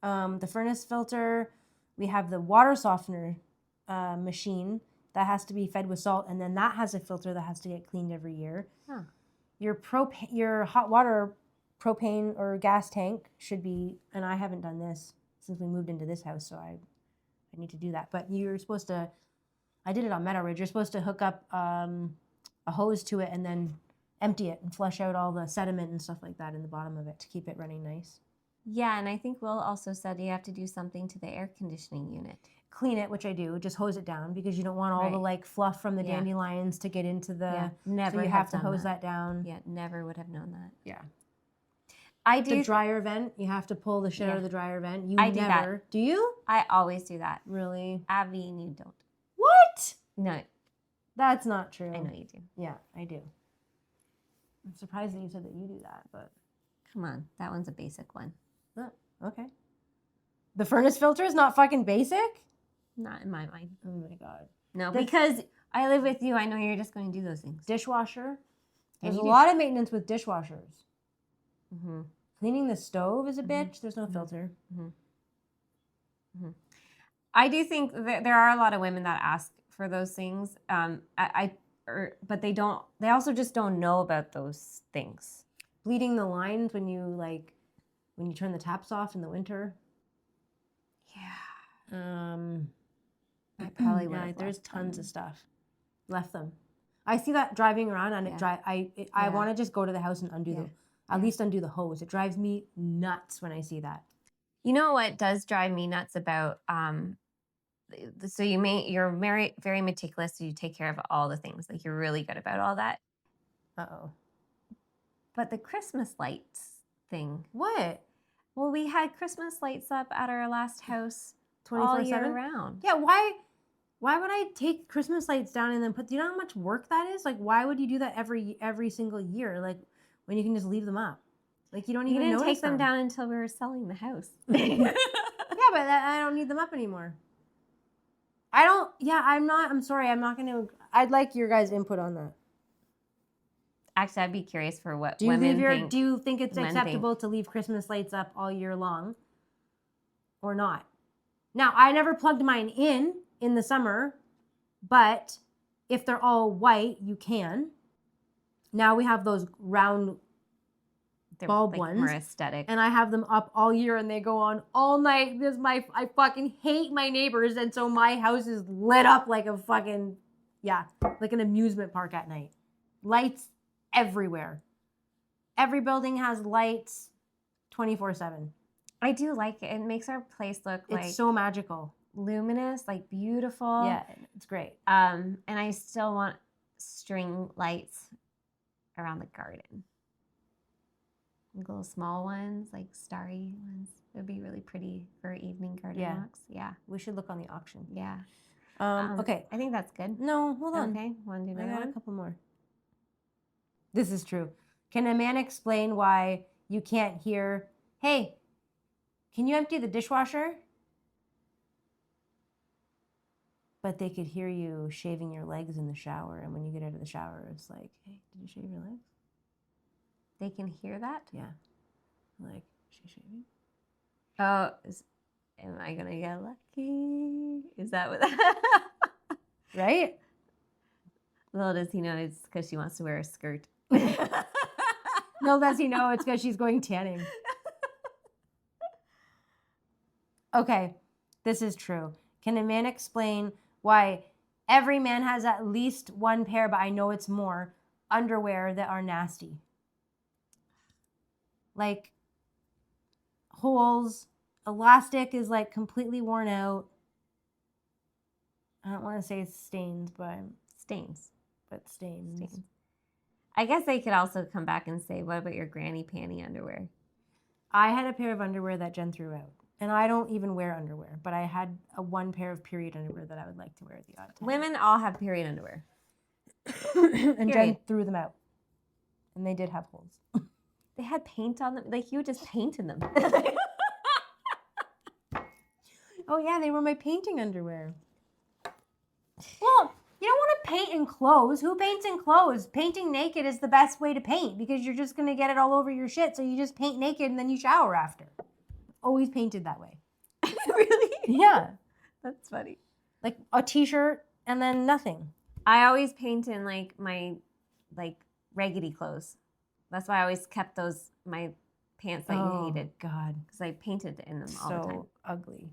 The furnace filter, we have the water softener machine that has to be fed with salt, and then that has a filter that has to get cleaned every year. Huh. Your hot water propane or gas tank should be, and I haven't done this since we moved into this house, so I need to do that. But you're supposed to, I did it on Meadow Ridge, you're supposed to hook up a hose to it and then empty it and flush out all the sediment and stuff like that in the bottom of it to keep it running nice. Yeah, and I think Will also said you have to do something to the air conditioning unit. Clean it, which I do, just hose it down because you don't want all the Right. like fluff from the Yeah. dandelions to get into the, Never so you have to done hose that down. Yeah, never would have known that. Yeah. I The do. dryer vent, you have to pull the shit out Yeah. of the dryer vent. I do that. never. Do you? I always do that. Really? Abby, and you don't. What? No, That's not true. I know you do. Yeah, I do. I'm surprised that you said that you do that, but Come on, that one's a basic one. okay. The furnace filter is not fucking basic? Not in my mind. Oh my god. No, The- because I live with you. I know you're just going to do those things. Dishwasher. There's you a do. lot of maintenance with dishwashers. Mm-hmm. Cleaning the stove is a Mhm. bitch. There's no Mhm. filter. I do think that there are a lot of women that ask for those things. But they don't. They also just don't know about those things. Bleeding the lines when you turn the taps off in the winter. Yeah, I probably would. Yeah, have there's left tons them. of stuff. Left them. I see that driving around and Yeah. I Yeah. want to just go to the house and undo Yeah. at least undo the hose. It drives me nuts when I see that. You know what does drive me nuts about so you're very meticulous, so you take care of all the things. Like you're really good about all that. Uh-oh. But the Christmas lights thing. What? Well, we had Christmas lights up at our last house all year 24/7? round. Yeah, why would I take Christmas lights down and then do you know how much work that is? Like why would you do that every single year? Like when you can just leave them up. Like you don't You even didn't notice take them down until we were selling the house. Yeah, but I don't need them up anymore. I'm sorry. I'm not going to. I'd like your guys' input on that. Actually, I'd be curious for what Do you women leave your? think. Do you think it's women acceptable to leave Christmas lights up all year long, or not? Now, I never plugged mine in the summer, but if they're all white, you can. Now we have those round, They're bulb like ones, more aesthetic. and I have them up all year, and they go on all night. I fucking hate my neighbors, and so my house is lit up like a fucking like an amusement park at night. Lights everywhere. Every building has lights 24/7. I do like it. It makes our place look like It's so magical. luminous, like beautiful. Yeah, it's great. And I still want string lights around the garden. Like little small ones, like starry ones. It would be really pretty for evening garden Yeah. walks. Yeah. We should look on the auction. Yeah. Okay. I think that's good. No, hold on. Okay. Want to do I another got a one? couple more. This is true. Can a man explain why you can't hear, hey, can you empty the dishwasher? But they could hear you shaving your legs in the shower. And when you get out of the shower, it's like, hey, did you shave your legs? They can hear that? Yeah. Like, is she shaving? Oh, am I going to get lucky? Is that what? Right? Little does he know it's because she wants to wear a skirt. No, does he know it's because she's going tanning. Okay, this is true. Can a man explain why every man has at least one pair, but I know it's more, underwear that are nasty? like holes. Elastic is like completely worn out. I don't want to say stains, but Stains. stains. I guess they could also come back and say, what about your granny panty underwear? I had a pair of underwear that Jen threw out. And I don't even wear underwear, but I had one pair of period underwear that I would like to wear at the odd time. Women all have period underwear. And Jen Period. threw them out. And they did have holes. They had paint on them. Like, you would just paint in them. Oh, yeah, they were my painting underwear. Well, you don't want to paint in clothes. Who paints in clothes? Painting naked is the best way to paint because you're just going to get it all over your shit. So you just paint naked and then you shower after. Always painted that way. Really? Yeah. That's funny. Like a t-shirt and then nothing. I always paint in like my raggedy clothes. That's why I always kept my pants that you hated. God. Because I painted in them all the time. So ugly.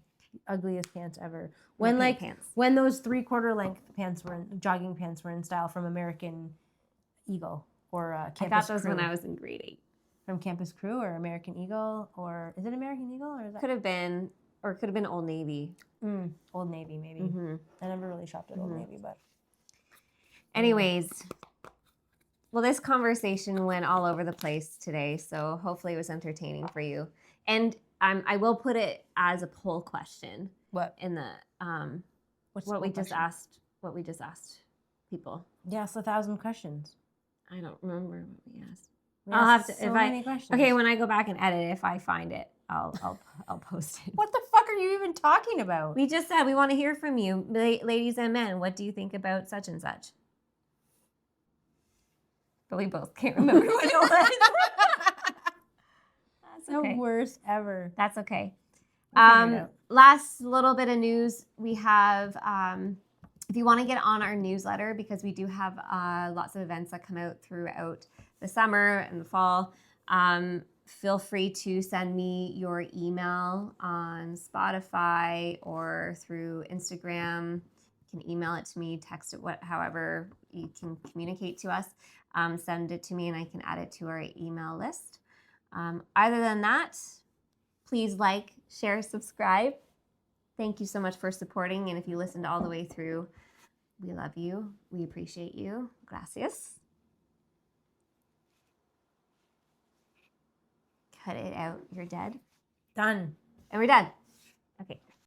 Ugliest pants ever. When pants. When those 3/4 length jogging pants were in style from American Eagle or Campus I got those Crew. when I was in grade 8. From Campus Crew or American Eagle, or is it American Eagle or is that Could have been Old Navy. Old Navy maybe? Mm-hmm. I never really shopped at Old Navy, but Anyways, well, this conversation went all over the place today, so hopefully it was entertaining for you. And I will put it as a poll question what? in the What's what the we question? just asked people. Yes, 1,000 questions. I don't remember what we asked. We I'll have asked to so if many I questions. okay when I go back and edit. If I find it, I'll post it. What the fuck are you even talking about? We just said we want to hear from you, ladies and men. What do you think about such and such? But we both can't remember what it was. That's okay. The worst ever. That's okay. We'll figure it out. Last little bit of news. We have, if you want to get on our newsletter, because we do have lots of events that come out throughout the summer and the fall, feel free to send me your email on Spotify or through Instagram. You can email it to me, text it, however you can communicate to us. Send it to me and I can add it to our email list. Other than that, please like, share, subscribe. Thank you so much for supporting. And if you listened all the way through, we love you. We appreciate you. Gracias. Cut it out. You're dead. Done. And we're done. Okay.